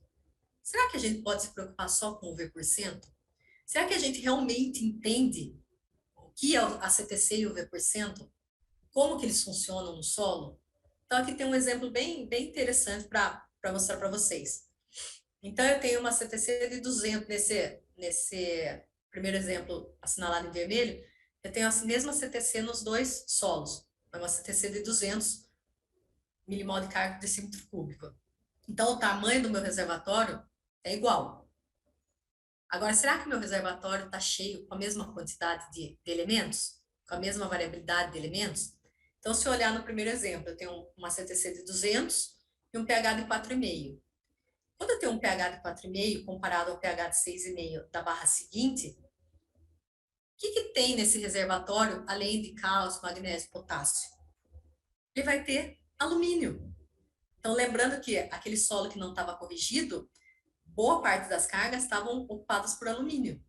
Será que a gente pode se preocupar só com o V%? Será que a gente realmente entende o que é a CTC e o V%? Como que eles funcionam no solo? Então, aqui tem um exemplo bem interessante para mostrar para vocês. Então, eu tenho uma CTC de 200 nesse primeiro exemplo assinalado em vermelho. Eu tenho a mesma CTC nos dois solos. É uma CTC de 200 milimol de carga por decímetro cúbico. Então, o tamanho do meu reservatório é igual. Agora, será que o meu reservatório está cheio com a mesma quantidade de elementos? Com a mesma variabilidade de elementos? Então, se eu olhar no primeiro exemplo, eu tenho uma CTC de 200 e um pH de 4,5. Quando eu tenho um pH de 4,5 comparado ao pH de 6,5 da barra seguinte, o que tem nesse reservatório, além de cálcio, magnésio e potássio? Ele vai ter alumínio. Então, lembrando que aquele solo que não estava corrigido, boa parte das cargas estavam ocupadas por alumínio.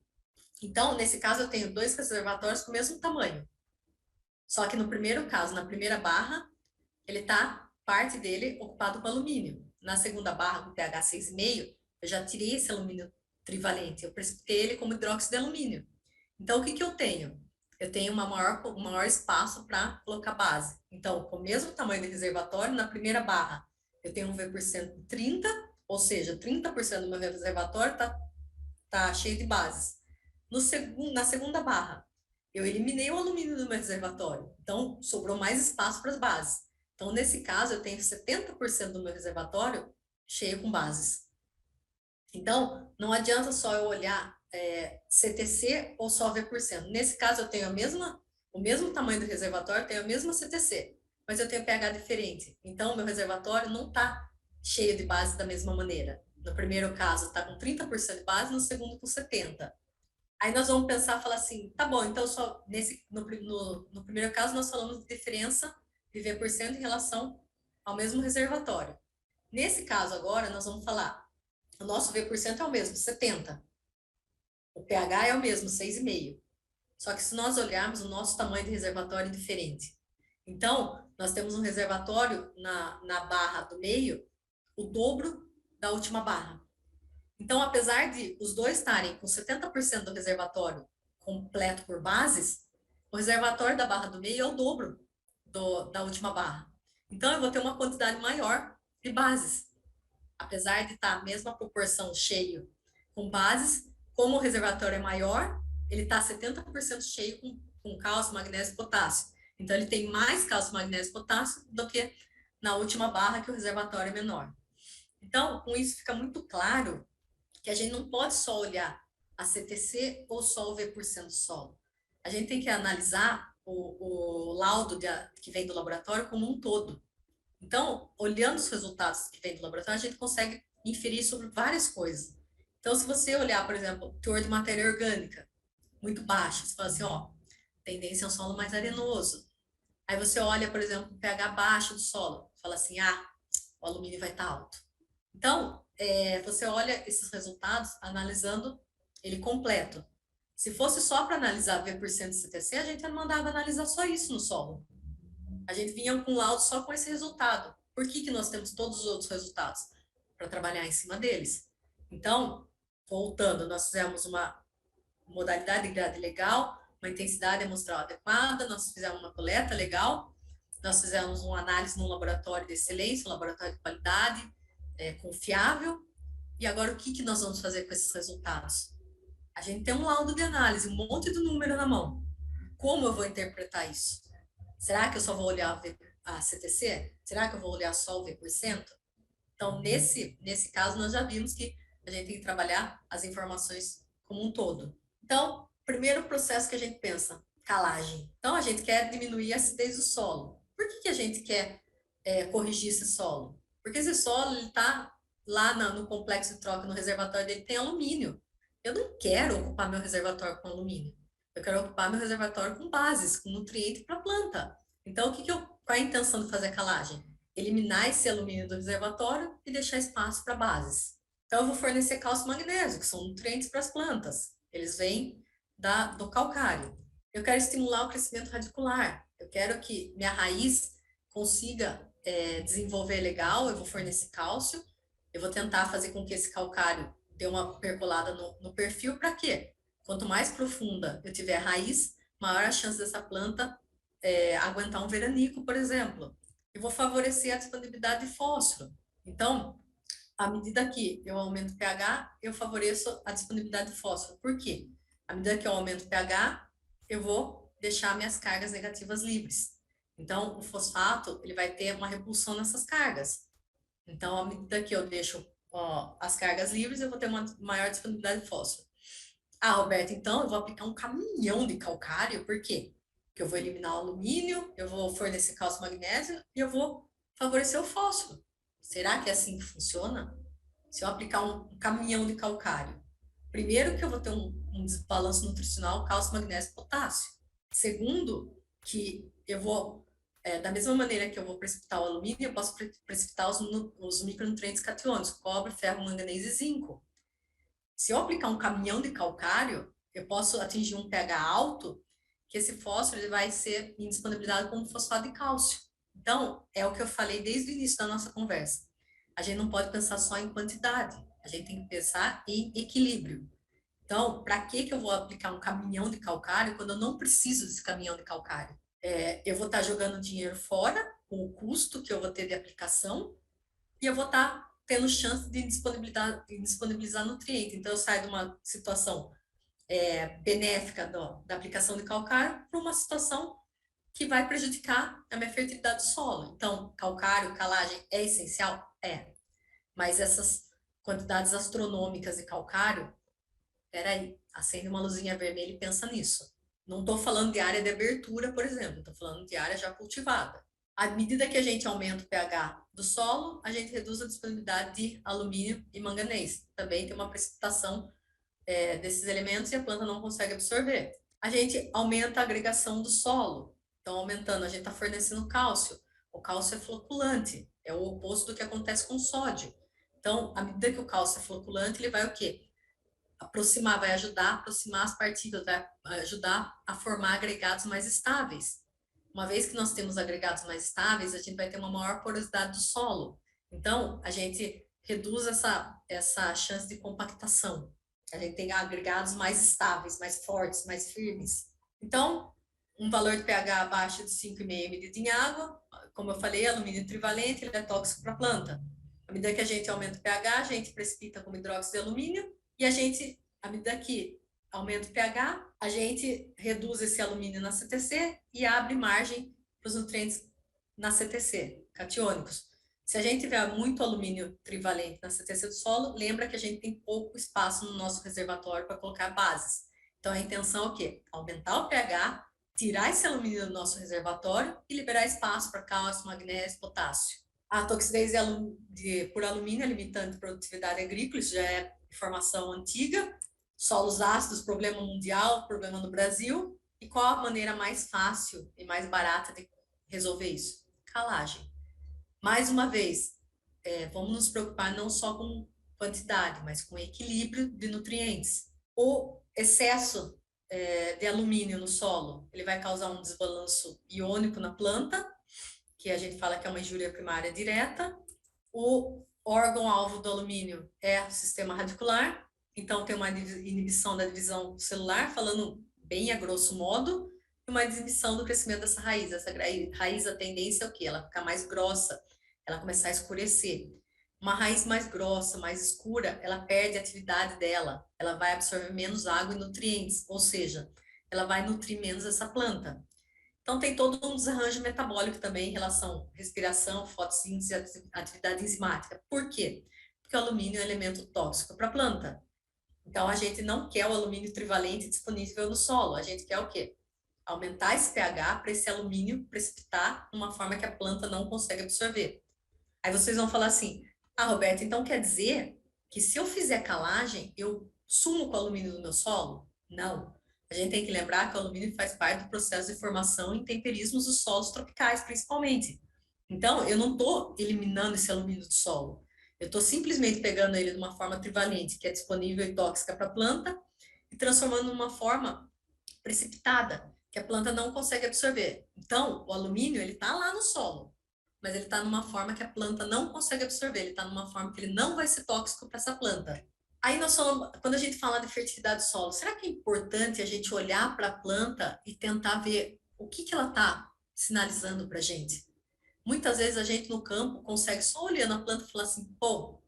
Então, nesse caso, eu tenho dois reservatórios com o mesmo tamanho. Só que no primeiro caso, na primeira barra, parte dele ocupado com alumínio. Na segunda barra, com pH 6,5, eu já tirei esse alumínio trivalente, eu precipitei ele como hidróxido de alumínio. Então, o que eu tenho? Eu tenho um maior espaço para colocar base. Então, com o mesmo tamanho de reservatório, na primeira barra, eu tenho um V% de 30, ou seja, 30% do meu reservatório tá cheio de bases. Na segunda barra, eu eliminei o alumínio do meu reservatório, então sobrou mais espaço para as bases. Então, nesse caso, eu tenho 70% do meu reservatório cheio com bases. Então, não adianta só eu olhar CTC ou só V%. Nesse caso, eu tenho o mesmo tamanho do reservatório, tenho a mesma CTC, mas eu tenho pH diferente. Então, o meu reservatório não está cheio de bases da mesma maneira. No primeiro caso, está com 30% de base, no segundo, com 70%. Aí nós vamos pensar, falar assim, tá bom, então só no primeiro caso nós falamos de diferença de V% em relação ao mesmo reservatório. Nesse caso agora, nós vamos falar, o nosso V% é o mesmo, 70. O pH é o mesmo, 6,5. Só que se nós olharmos, o nosso tamanho de reservatório é diferente. Então, nós temos um reservatório na barra do meio, o dobro da última barra. Então, apesar de os dois estarem com 70% do reservatório completo por bases, o reservatório da barra do meio é o dobro da última barra. Então, eu vou ter uma quantidade maior de bases. Apesar de estar a mesma proporção cheio com bases, como o reservatório é maior, ele está 70% cheio com cálcio, magnésio e potássio. Então, ele tem mais cálcio, magnésio e potássio do que na última barra, que o reservatório é menor. Então, com isso fica muito claro que a gente não pode só olhar a CTC ou só o V% do solo. A gente tem que analisar o laudo que vem do laboratório como um todo. Então, olhando os resultados que vem do laboratório, a gente consegue inferir sobre várias coisas. Então, se você olhar, por exemplo, teor de matéria orgânica muito baixo, você fala assim, ó, tendência a um solo mais arenoso. Aí você olha, por exemplo, o pH baixo do solo, fala assim, o alumínio vai estar alto. Então, você olha esses resultados analisando ele completo. Se fosse só para analisar V% de CTC, a gente não mandava analisar só isso no solo. A gente vinha com laudo só com esse resultado. Por que nós temos todos os outros resultados? Para trabalhar em cima deles. Então, voltando, nós fizemos uma modalidade de grade legal, uma intensidade amostral adequada, nós fizemos uma coleta legal, nós fizemos uma análise num laboratório de excelência, um laboratório de qualidade, confiável. E agora, o que nós vamos fazer com esses resultados? A gente tem um laudo de análise, um monte de número na mão. Como eu vou interpretar isso? Será que eu só vou olhar a CTC? Será que eu vou olhar só o V%? Então, nesse caso, nós já vimos que a gente tem que trabalhar as informações como um todo. Então, Primeiro processo que a gente pensa, calagem. Então, a gente quer diminuir a acidez do solo. Por que a gente quer corrigir esse solo? Porque esse solo está lá no complexo de troca, no reservatório dele, tem alumínio. Eu não quero ocupar meu reservatório com alumínio. Eu quero ocupar meu reservatório com bases, com nutriente para a planta. Então, qual é a intenção de fazer a calagem? Eliminar esse alumínio do reservatório e deixar espaço para bases. Então, eu vou fornecer cálcio e magnésio, que são nutrientes para as plantas. Eles vêm do calcário. Eu quero estimular o crescimento radicular. Eu quero que minha raiz consiga desenvolver legal. Eu vou fornecer cálcio. Eu vou tentar fazer com que esse calcário dê uma percolada no perfil. Para quê? Quanto mais profunda eu tiver a raiz, maior a chance dessa planta aguentar um veranico, por exemplo. Eu vou favorecer a disponibilidade de fósforo. Então, à medida que eu aumento o pH, eu favoreço a disponibilidade de fósforo. Por quê? À medida que eu aumento o pH, eu vou deixar minhas cargas negativas livres. Então, o fosfato ele vai ter uma repulsão nessas cargas. Então, à medida que eu deixo as cargas livres, eu vou ter uma maior disponibilidade de fósforo. Ah, Roberto, então eu vou aplicar um caminhão de calcário, por quê? Porque eu vou eliminar o alumínio, eu vou fornecer cálcio e magnésio e eu vou favorecer o fósforo. Será que é assim que funciona? Se eu aplicar um caminhão de calcário, primeiro que eu vou ter um desbalanço nutricional, cálcio, magnésio e potássio. Segundo, que eu vou, da mesma maneira que eu vou precipitar o alumínio, eu posso precipitar os micronutrientes catiônicos, cobre, ferro, manganês e zinco. Se eu aplicar um caminhão de calcário, eu posso atingir um pH alto, que esse fósforo ele vai ser indisponibilizado como fosfato de cálcio. Então, é o que eu falei desde o início da nossa conversa. A gente não pode pensar só em quantidade, a gente tem que pensar em equilíbrio. Então, para que eu vou aplicar um caminhão de calcário quando eu não preciso desse caminhão de calcário? Eu vou estar jogando dinheiro fora, com o custo que eu vou ter de aplicação, e eu vou estar tendo chance de disponibilizar nutriente. Então, eu saio de uma situação benéfica da aplicação de calcário para uma situação que vai prejudicar a minha fertilidade do solo. Então, calcário, calagem é essencial? É. Mas essas quantidades astronômicas de calcário, peraí, acende uma luzinha vermelha e pensa nisso. Não estou falando de área de abertura, por exemplo, estou falando de área já cultivada. À medida que a gente aumenta o pH do solo, a gente reduz a disponibilidade de alumínio e manganês. Também tem uma precipitação desses elementos e a planta não consegue absorver. A gente aumenta a agregação do solo. Então, aumentando, a gente está fornecendo cálcio. O cálcio é floculante, é o oposto do que acontece com o sódio. Então, à medida que o cálcio é floculante, ele vai o quê? Aproximar, vai ajudar a aproximar as partículas, vai ajudar a formar agregados mais estáveis. Uma vez que nós temos agregados mais estáveis, a gente vai ter uma maior porosidade do solo. Então, a gente reduz essa chance de compactação. A gente tem agregados mais estáveis, mais fortes, mais firmes. Então, um valor de pH abaixo de 5,5 medido em água, como eu falei, alumínio trivalente, ele é tóxico para a planta. À medida que a gente aumenta o pH, a gente precipita como hidróxido de alumínio e a gente, à medida que aumenta o pH, a gente reduz esse alumínio na CTC e abre margem para os nutrientes na CTC, catiônicos. Se a gente tiver muito alumínio trivalente na CTC do solo, lembra que a gente tem pouco espaço no nosso reservatório para colocar bases. Então, a intenção é o quê? Aumentar o pH, tirar esse alumínio do nosso reservatório e liberar espaço para cálcio, magnésio, potássio. A toxidez por alumínio é limitante de produtividade agrícola, isso já é informação antiga. Solos ácidos, problema mundial, problema no Brasil. E qual a maneira mais fácil e mais barata de resolver isso? Calagem. Mais uma vez, vamos nos preocupar não só com quantidade, mas com equilíbrio de nutrientes. O excesso de alumínio no solo, ele vai causar um desbalanço iônico na planta, que a gente fala que é uma injúria primária direta. O órgão-alvo do alumínio é o sistema radicular, então tem uma inibição da divisão celular, falando bem a grosso modo, e uma inibição do crescimento dessa raiz. Essa raiz, a tendência é o quê? Ela ficar mais grossa, ela começar a escurecer. Uma raiz mais grossa, mais escura, ela perde a atividade dela, ela vai absorver menos água e nutrientes, ou seja, ela vai nutrir menos essa planta. Então, tem todo um desarranjo metabólico também em relação à respiração, fotossíntese e atividade enzimática. Por quê? Porque o alumínio é um elemento tóxico para a planta. Então, a gente não quer o alumínio trivalente disponível no solo. A gente quer o quê? Aumentar esse pH para esse alumínio precipitar de uma forma que a planta não consegue absorver. Aí vocês vão falar assim, ah, Roberto, então quer dizer que se eu fizer calagem, eu sumo com o alumínio do meu solo? Não. A gente tem que lembrar que o alumínio faz parte do processo de formação e temperismos dos solos tropicais, principalmente. Então, eu não estou eliminando esse alumínio do solo. Eu estou simplesmente pegando ele de uma forma trivalente, que é disponível e tóxica para a planta, e transformando numa forma precipitada, que a planta não consegue absorver. Então, o alumínio, ele está lá no solo, mas ele está numa forma que a planta não consegue absorver, ele está numa forma que ele não vai ser tóxico para essa planta. Aí nós falamos, quando a gente fala de fertilidade do solo, será que é importante a gente olhar para a planta e tentar ver o que ela está sinalizando para a gente? Muitas vezes a gente no campo consegue só olhando a planta e falar assim, pô,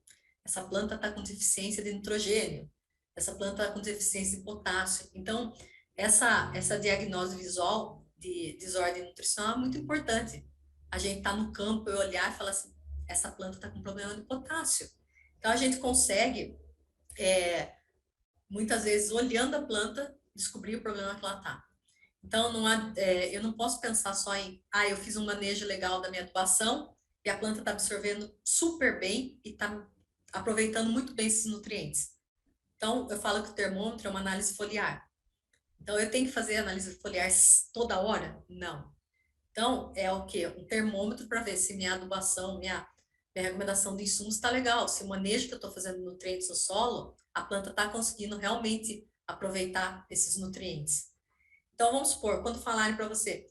essa planta está com deficiência de nitrogênio, essa planta está com deficiência de potássio. Então, essa diagnose visual de desordem nutricional é muito importante. A gente está no campo e olhar e falar assim, essa planta está com problema de potássio. Então, a gente consegue, muitas vezes, olhando a planta, descobrir o problema que ela está. Então, eu não posso pensar só em, eu fiz um manejo legal da minha adubação e a planta está absorvendo super bem e está aproveitando muito bem esses nutrientes. Então, eu falo que o termômetro é uma análise foliar. Então, eu tenho que fazer análise foliar toda hora? Não. Então, é o quê? Um termômetro para ver se minha adubação, minha recomendação de insumos está legal, se o manejo que eu estou fazendo de nutrientes no solo, a planta está conseguindo realmente aproveitar esses nutrientes. Então, vamos supor, quando falarem para você,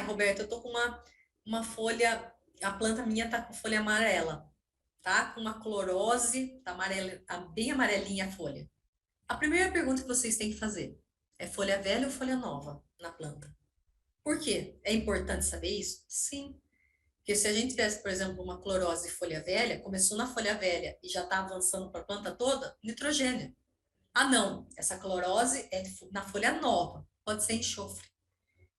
Roberto, eu tô com uma folha, a planta minha tá com folha amarela, tá? Com uma clorose, tá amarela, tá bem amarelinha a folha. A primeira pergunta que vocês têm que fazer é folha velha ou folha nova na planta? Por quê? É importante saber isso? Sim. Porque se a gente tivesse, por exemplo, uma clorose de folha velha, começou na folha velha e já está avançando para a planta toda, nitrogênio. Ah, não, essa clorose é na folha nova, pode ser enxofre.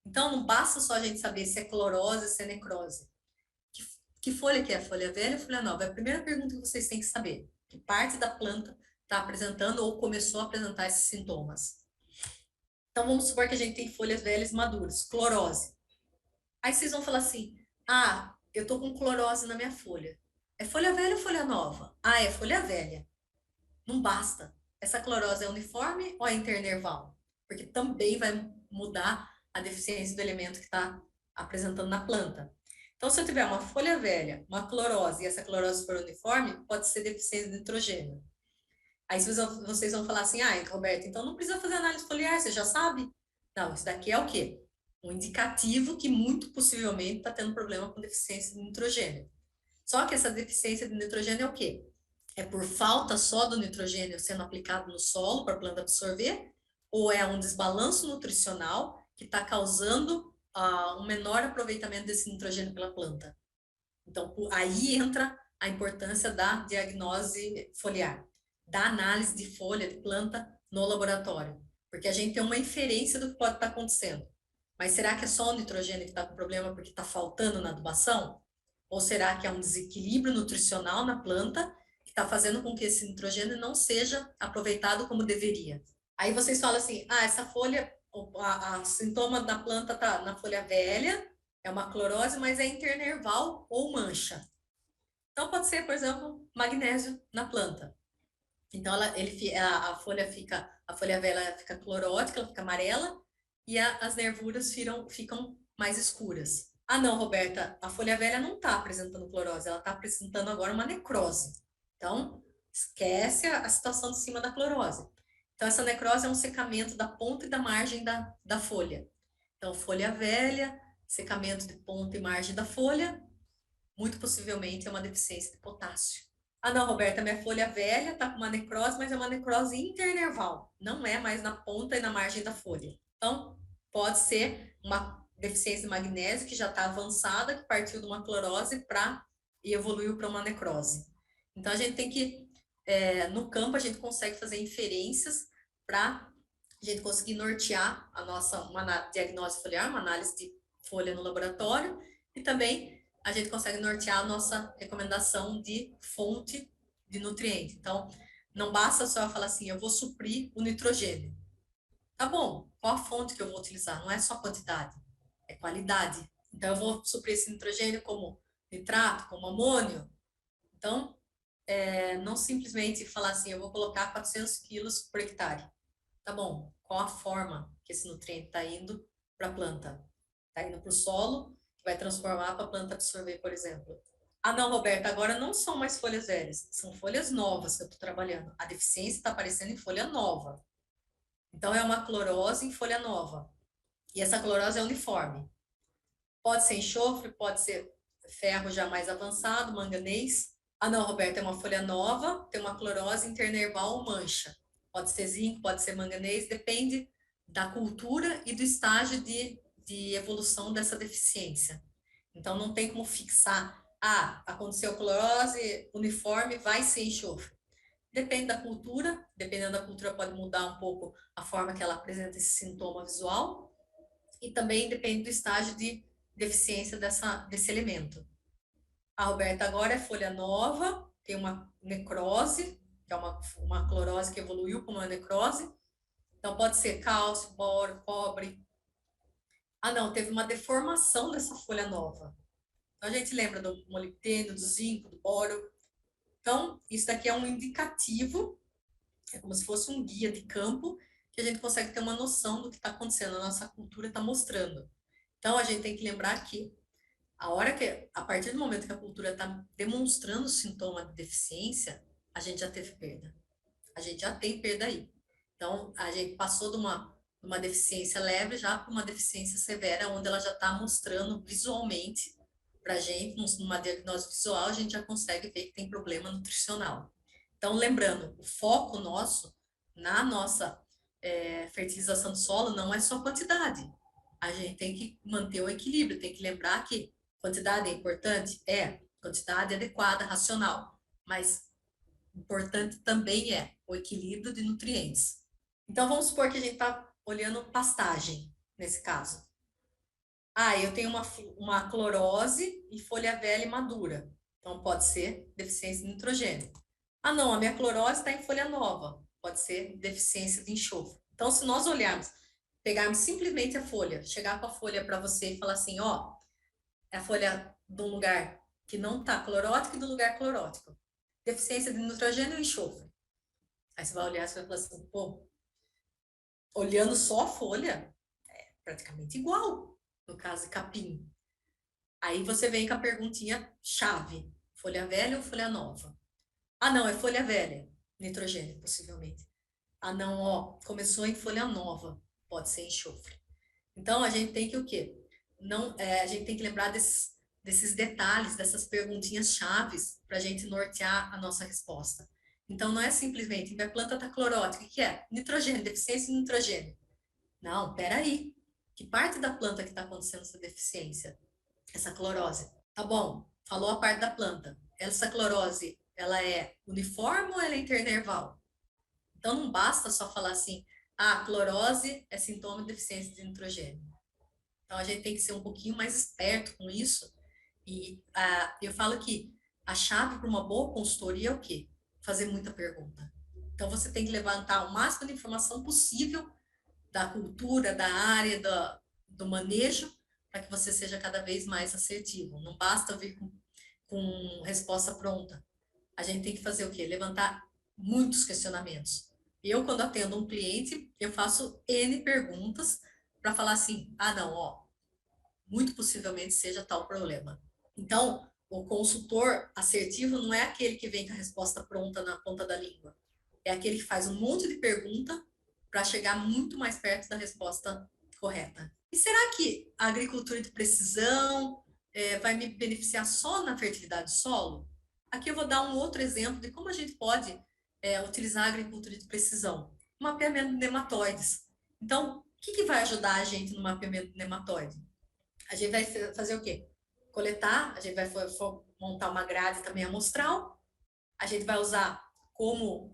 Então, não basta só a gente saber se é clorose, se é necrose. Que folha que é? Folha velha ou folha nova? É a primeira pergunta que vocês têm que saber. Que parte da planta está apresentando ou começou a apresentar esses sintomas. Então, vamos supor que a gente tem folhas velhas maduras, clorose. Aí vocês vão falar assim, eu tô com clorose na minha folha. É folha velha ou folha nova? É folha velha. Não basta. Essa clorose é uniforme ou é internerval? Porque também vai mudar a deficiência do elemento que está apresentando na planta. Então, se eu tiver uma folha velha, uma clorose, e essa clorose for uniforme, pode ser deficiência de nitrogênio. Aí vocês vão falar assim, Roberto, então não precisa fazer análise foliar, você já sabe? Não, isso daqui é o quê? Um indicativo que muito possivelmente está tendo problema com deficiência de nitrogênio. Só que essa deficiência de nitrogênio é o quê? É por falta só do nitrogênio sendo aplicado no solo para a planta absorver? Ou é um desbalanço nutricional que está causando um menor aproveitamento desse nitrogênio pela planta? Então, aí entra a importância da diagnose foliar, da análise de folha de planta no laboratório, porque a gente tem uma inferência do que pode estar acontecendo. Mas será que é só o nitrogênio que está com problema porque está faltando na adubação? Ou será que é um desequilíbrio nutricional na planta que está fazendo com que esse nitrogênio não seja aproveitado como deveria? Aí vocês falam assim, essa folha, a sintoma da planta está na folha velha, é uma clorose, mas é internerval ou mancha. Então, pode ser, por exemplo, magnésio na planta. Então, a folha velha fica clorótica, ela fica amarela, e as nervuras ficam mais escuras. Não, Roberta, a folha velha não está apresentando clorose, ela está apresentando agora uma necrose. Então, esquece a situação de cima da clorose. Então, essa necrose é um secamento da ponta e da margem da folha. Então, folha velha, secamento de ponta e margem da folha, muito possivelmente é uma deficiência de potássio. Não, Roberta, minha folha velha está com uma necrose, mas é uma necrose internerval. Não é mais na ponta e na margem da folha. Então, pode ser uma deficiência de magnésio que já está avançada, que partiu de uma clorose e evoluiu para uma necrose. Então, a gente tem que, no campo, a gente consegue fazer inferências para a gente conseguir nortear uma diagnose foliar, uma análise de folha no laboratório, e também a gente consegue nortear a nossa recomendação de fonte de nutriente. Então, Não basta só falar assim, eu vou suprir o nitrogênio. Tá bom, qual a fonte que eu vou utilizar? Não é só quantidade, é qualidade. Então, eu vou suprir esse nitrogênio como nitrato, como amônio. Então, não simplesmente falar assim, eu vou colocar 400 quilos por hectare. Tá bom, qual a forma que esse nutriente está indo para a planta? Está indo para o solo, que vai transformar para a planta absorver, por exemplo. Ah, não, Roberta, agora não são mais folhas velhas, são folhas novas que eu estou trabalhando. A deficiência está aparecendo em folha nova. Então, é uma clorose em folha nova. E essa clorose é uniforme. Pode ser enxofre, pode ser ferro já mais avançado, manganês. Ah, não, Roberta, é uma folha nova, tem uma clorose internerval ou mancha. Pode ser zinco, pode ser manganês, depende da cultura e do estágio de evolução dessa deficiência. Então, não tem como fixar, aconteceu clorose uniforme, vai ser enxofre. Depende da cultura, dependendo da cultura pode mudar um pouco a forma que ela apresenta esse sintoma visual, e também depende do estágio de deficiência desse elemento. A Roberta agora é folha nova, tem uma necrose, que é uma clorose que evoluiu com uma necrose. Então, pode ser cálcio, boro, cobre. Ah, não, teve uma deformação dessa folha nova. Então, a gente lembra do molibdênio, do zinco, do boro. Então, isso daqui é um indicativo, é como se fosse um guia de campo, que a gente consegue ter uma noção do que está acontecendo, a nossa cultura está mostrando. Então, a gente tem que lembrar que a partir do momento que a cultura está demonstrando sintoma de deficiência, a gente já teve perda. A gente já tem perda aí. Então, a gente passou de uma deficiência leve já para uma deficiência severa, onde ela já está mostrando visualmente para a gente, numa diagnose visual, a gente já consegue ver que tem problema nutricional. Então, lembrando, o foco nosso na nossa fertilização do solo não é só quantidade. A gente tem que manter o equilíbrio, tem que lembrar que quantidade é importante? Quantidade adequada, racional, mas importante também é o equilíbrio de nutrientes. Então, vamos supor que a gente está olhando pastagem, nesse caso. Eu tenho uma clorose e folha velha e madura. Então, pode ser deficiência de nitrogênio. Ah, não, a minha clorose está em folha nova. Pode ser deficiência de enxofre. Então, se nós olharmos, pegarmos simplesmente a folha, chegar com a folha para você e falar assim, ó, é a folha de um lugar que não está clorótico e do lugar clorótico. Deficiência de nitrogênio e enxofre. Aí você vai olhar e vai falar assim, pô, olhando só a folha, é praticamente igual, no caso de capim. Aí você vem com a perguntinha chave, folha velha ou folha nova? Ah, não, é folha velha, nitrogênio, possivelmente. Ah, não, ó, começou em folha nova, pode ser enxofre. Então, a gente tem que o quê? Não, a gente tem que lembrar desses detalhes, dessas perguntinhas chaves, para a gente nortear a nossa resposta. Então, não é simplesmente, minha planta está clorótica, o que é? Nitrogênio, deficiência de nitrogênio. Não, peraí. Que parte da planta que está acontecendo essa deficiência? Essa clorose. Tá bom, falou a parte da planta. Essa clorose, ela é uniforme ou ela é internerval? Então, não basta só falar assim, clorose é sintoma de deficiência de nitrogênio. Então, a gente tem que ser um pouquinho mais esperto com isso. E eu falo que a chave para uma boa consultoria é o quê? Fazer muita pergunta. Então, você tem que levantar o máximo de informação possível da cultura, da área, do manejo, para que você seja cada vez mais assertivo. Não basta vir com resposta pronta. A gente tem que fazer o quê? Levantar muitos questionamentos. Eu, quando atendo um cliente, eu faço N perguntas para falar assim, não, ó, muito possivelmente seja tal problema. Então, o consultor assertivo não é aquele que vem com a resposta pronta na ponta da língua. É aquele que faz um monte de pergunta para chegar muito mais perto da resposta correta. E será que a agricultura de precisão vai me beneficiar só na fertilidade do solo? Aqui eu vou dar um outro exemplo de como a gente pode utilizar a agricultura de precisão. Mapeamento de nematóides. Então, o que vai ajudar a gente no mapeamento de nematóide? A gente vai fazer o quê? Coletar, a gente vai montar uma grade também amostral, a gente vai usar como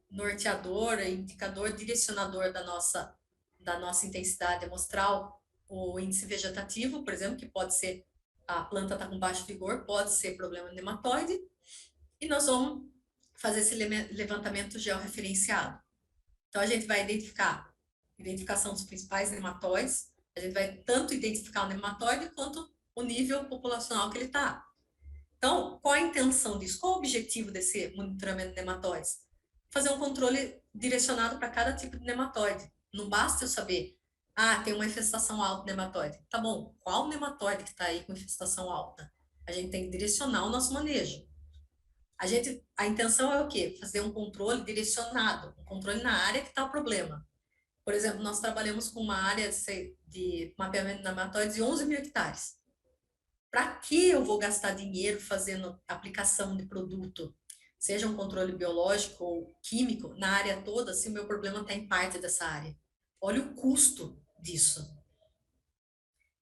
norteador, indicador, direcionador da nossa intensidade amostral, o índice vegetativo, por exemplo, que pode ser a planta está com baixo vigor, pode ser problema nematóide, e nós vamos fazer esse levantamento georreferenciado. Então, a gente vai identificação dos principais nematóides, a gente vai tanto identificar o nematóide quanto o nível populacional que ele está. Então, qual a intenção disso? Qual o objetivo desse monitoramento de nematóides? Fazer um controle direcionado para cada tipo de nematóide. Não basta eu saber, tem uma infestação alta de nematóide. Tá bom, qual nematóide que está aí com infestação alta? A gente tem que direcionar o nosso manejo. A intenção é o quê? Fazer um controle direcionado, um controle na área que está o problema. Por exemplo, nós trabalhamos com uma área de mapeamento de nematóides de 11 mil hectares. Para que eu vou gastar dinheiro fazendo aplicação de produto, seja um controle biológico ou químico, na área toda, se o meu problema está em parte dessa área? Olha o custo disso.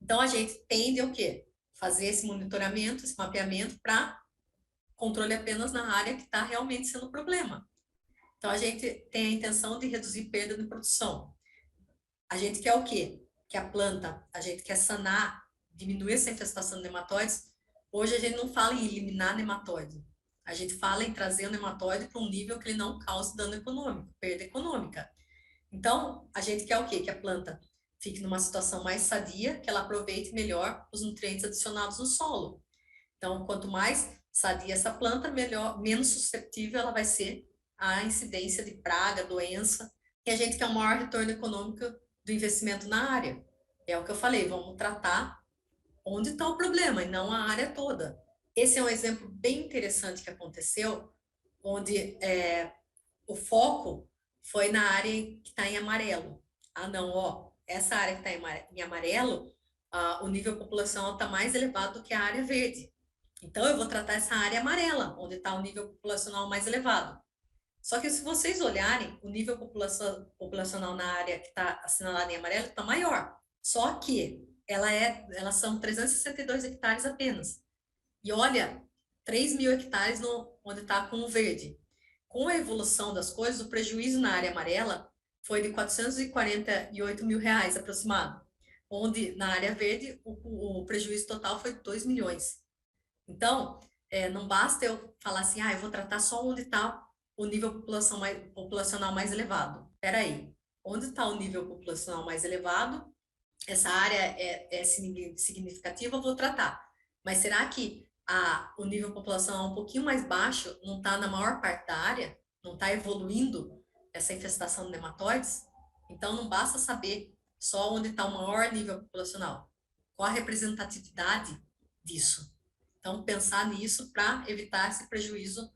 Então, a gente tende a quê? Fazer esse monitoramento, esse mapeamento para controle apenas na área que está realmente sendo problema. Então, a gente tem a intenção de reduzir perda de produção. A gente quer o quê? Que a planta, a gente quer sanar, diminuir essa infestação de nematóides. Hoje a gente não fala em eliminar nematóide. A gente fala em trazer o nematóide para um nível que ele não cause dano econômico, perda econômica. Então, a gente quer o quê? Que a planta fique numa situação mais sadia, que ela aproveite melhor os nutrientes adicionados no solo. Então, quanto mais sadia essa planta, melhor, menos susceptível ela vai ser à incidência de praga, doença. E a gente quer um maior retorno econômico do investimento na área. É o que eu falei, vamos tratar onde está o problema e não a área toda. Esse é um exemplo bem interessante que aconteceu, onde o foco foi na área que está em amarelo. Não, essa área que está em amarelo, o nível populacional está mais elevado do que a área verde. Então, eu vou tratar essa área amarela, onde está o nível populacional mais elevado. Só que se vocês olharem, o nível populacional na área que está assinalada em amarelo está maior. Só que elas são 362 hectares apenas. E olha, 3 mil hectares onde está com o verde. Com a evolução das coisas, o prejuízo na área amarela foi de R$ 448 mil aproximado, onde na área verde o prejuízo total foi de 2 milhões. Então, não basta eu falar assim, eu vou tratar só onde está o nível populacional mais elevado. Espera aí, onde está o nível populacional mais elevado? Essa área é significativa, eu vou tratar. Mas será que o nível populacional um pouquinho mais baixo não está na maior parte da área? Não está evoluindo essa infestação de nematóides? Então, não basta saber só onde está o maior nível populacional. Qual a representatividade disso? Então, pensar nisso para evitar esse prejuízo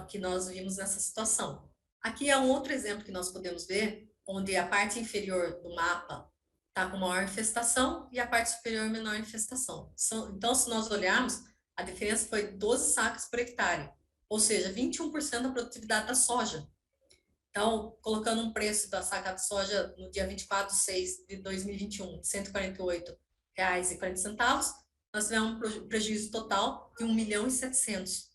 que nós vimos nessa situação. Aqui é um outro exemplo que nós podemos ver, onde a parte inferior do mapa está com maior infestação e a parte superior menor infestação. Então, se nós olharmos, a diferença foi 12 sacas por hectare, ou seja, 21% da produtividade da soja. Então, colocando um preço da saca de soja no dia 24/6 de 2021, de R$ 148,40, nós tivemos um prejuízo total de 1.700.000.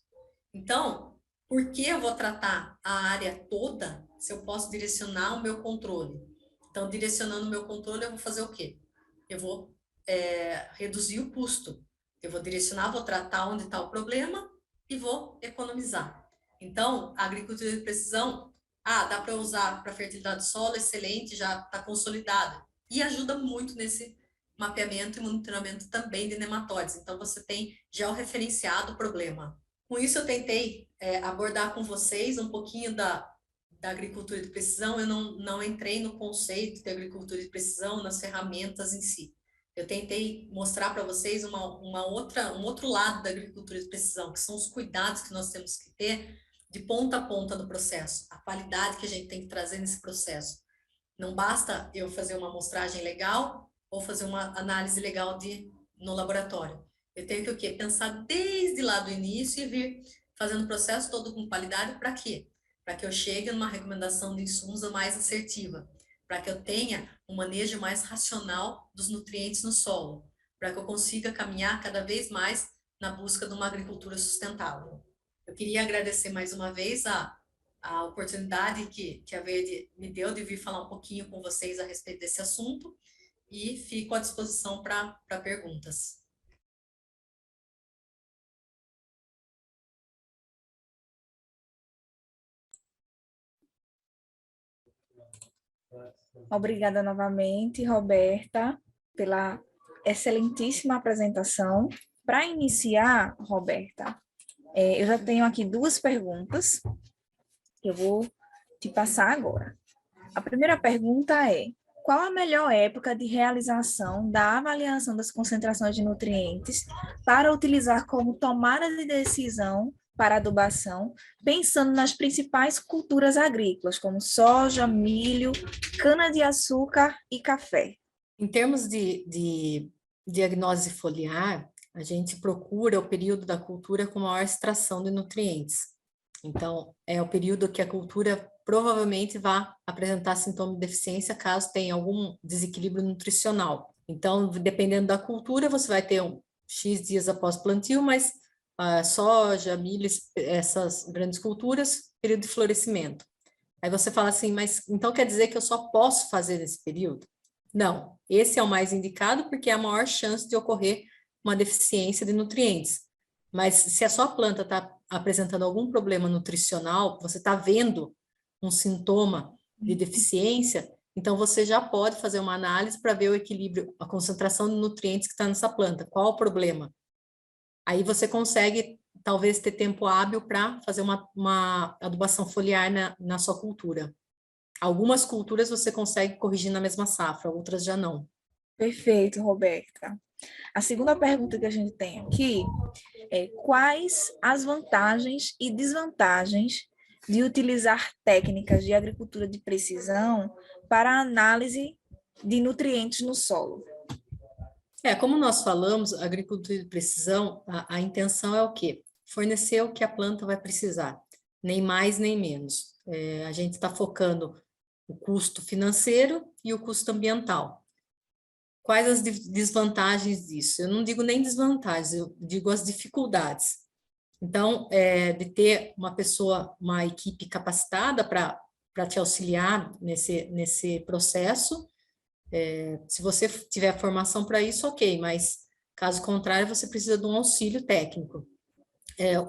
Então, por que eu vou tratar a área toda se eu posso direcionar o meu controle? Então, direcionando o meu controle, eu vou fazer o quê? Eu vou reduzir o custo. Eu vou direcionar, vou tratar onde está o problema e vou economizar. Então, a agricultura de precisão, dá para usar para fertilidade do solo, excelente, já está consolidada. E ajuda muito nesse mapeamento e monitoramento também de nematóides. Então, você tem georreferenciado o problema. Com isso, eu tentei abordar com vocês um pouquinho da agricultura de precisão. Eu não entrei no conceito de agricultura de precisão, nas ferramentas em si. Eu tentei mostrar para vocês um outro lado da agricultura de precisão, que são os cuidados que nós temos que ter de ponta a ponta do processo, a qualidade que a gente tem que trazer nesse processo. Não basta eu fazer uma amostragem legal ou fazer uma análise legal no laboratório. Eu tenho que o quê? Pensar desde lá do início e vir fazendo o processo todo com qualidade. Para quê? Para que eu chegue numa recomendação de insumos mais assertiva, para que eu tenha um manejo mais racional dos nutrientes no solo, para que eu consiga caminhar cada vez mais na busca de uma agricultura sustentável. Eu queria agradecer mais uma vez a oportunidade que a Verde me deu de vir falar um pouquinho com vocês a respeito desse assunto e fico à disposição para perguntas. Obrigada novamente, Roberta, pela excelentíssima apresentação. Para iniciar, Roberta, eu já tenho aqui duas perguntas que eu vou te passar agora. A primeira pergunta é: qual a melhor época de realização da avaliação das concentrações de nutrientes para utilizar como tomada de decisão para adubação, pensando nas principais culturas agrícolas, como soja, milho, cana-de-açúcar e café? Em termos de diagnose foliar, a gente procura o período da cultura com maior extração de nutrientes. Então, é o período que a cultura provavelmente vai apresentar sintoma de deficiência caso tenha algum desequilíbrio nutricional. Então, dependendo da cultura, você vai ter X dias após plantio, mas soja, milho, essas grandes culturas, período de florescimento. Aí você fala assim, mas então quer dizer que eu só posso fazer nesse período? Não, esse é o mais indicado porque é a maior chance de ocorrer uma deficiência de nutrientes. Mas se a sua planta está apresentando algum problema nutricional, você está vendo um sintoma de deficiência, então você já pode fazer uma análise para ver o equilíbrio, a concentração de nutrientes que está nessa planta. Qual o problema? Aí você consegue, talvez, ter tempo hábil para fazer uma adubação foliar na sua cultura. Algumas culturas você consegue corrigir na mesma safra, outras já não. Perfeito, Roberta. A segunda pergunta que a gente tem aqui é: quais as vantagens e desvantagens de utilizar técnicas de agricultura de precisão para a análise de nutrientes no solo? Como nós falamos, a agricultura de precisão, a intenção é o quê? Fornecer o que a planta vai precisar, nem mais nem menos. A gente está focando o custo financeiro e o custo ambiental. Quais as desvantagens disso? Eu não digo nem desvantagens, eu digo as dificuldades. Então, de ter uma pessoa, uma equipe capacitada para te auxiliar nesse processo. Se você tiver formação para isso, ok, mas caso contrário, você precisa de um auxílio técnico.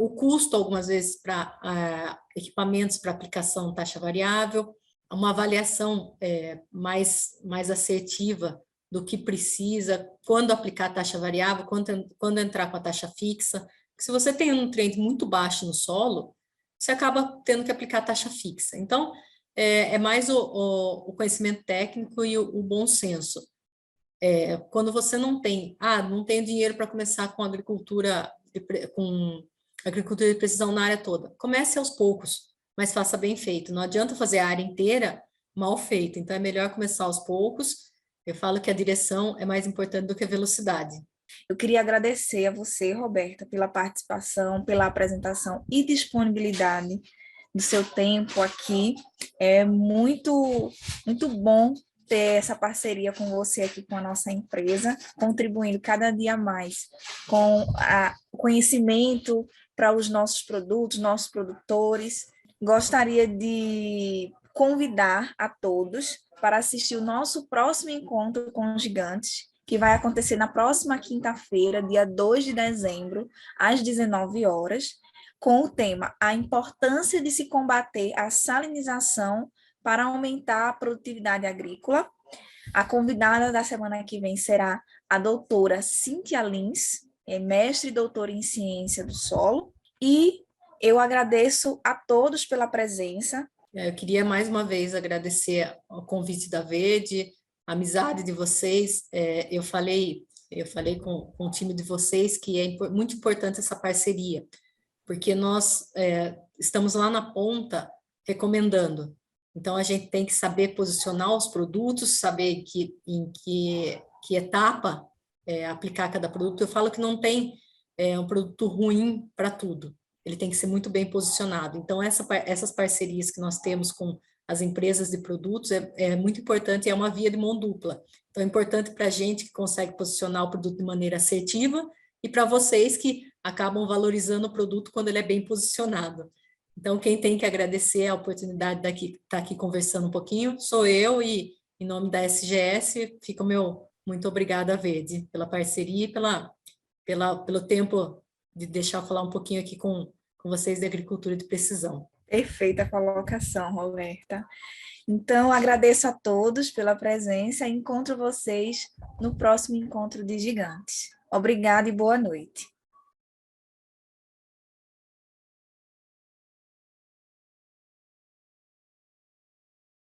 O custo, algumas vezes, para equipamentos para aplicação taxa variável, uma avaliação mais assertiva do que precisa, quando aplicar taxa variável, quando entrar com a taxa fixa. Porque se você tem um nutriente muito baixo no solo, você acaba tendo que aplicar taxa fixa. Então, é mais o conhecimento técnico e o bom senso. Quando você não tenho dinheiro para começar com agricultura de precisão na área toda. Comece aos poucos, mas faça bem feito. Não adianta fazer a área inteira mal feita. Então, é melhor começar aos poucos. Eu falo que a direção é mais importante do que a velocidade. Eu queria agradecer a você, Roberta, pela participação, pela apresentação e disponibilidade do seu tempo aqui. É muito bom ter essa parceria com você aqui, com a nossa empresa, contribuindo cada dia mais com o conhecimento para os nossos produtos, nossos produtores. Gostaria de convidar a todos para assistir o nosso próximo encontro com os gigantes, que vai acontecer na próxima quinta-feira, dia 2 de dezembro, às 19 horas, com o tema A Importância de se combater a salinização para aumentar a produtividade agrícola. A convidada da semana que vem será a doutora Cíntia Lins, mestre e doutora em ciência do solo, e eu agradeço a todos pela presença. Eu queria mais uma vez agradecer o convite da Verde, a amizade de vocês. Eu falei com o time de vocês que é muito importante essa parceria, porque nós estamos lá na ponta recomendando. Então, a gente tem que saber posicionar os produtos, saber em que etapa aplicar cada produto. Eu falo que não tem um produto ruim para tudo. Ele tem que ser muito bem posicionado. Então, essas parcerias que nós temos com as empresas de produtos é muito importante, é uma via de mão dupla. Então, é importante para a gente que consegue posicionar o produto de maneira assertiva e para vocês que acabam valorizando o produto quando ele é bem posicionado. Então, quem tem que agradecer a oportunidade de estar aqui conversando um pouquinho sou eu, e em nome da SGS, fica o meu muito obrigada, Verde, pela parceria e pelo tempo de deixar eu falar um pouquinho aqui com vocês de agricultura de precisão. Perfeita colocação, Roberta. Então, agradeço a todos pela presença e encontro vocês no próximo encontro de gigantes. Obrigada e boa noite.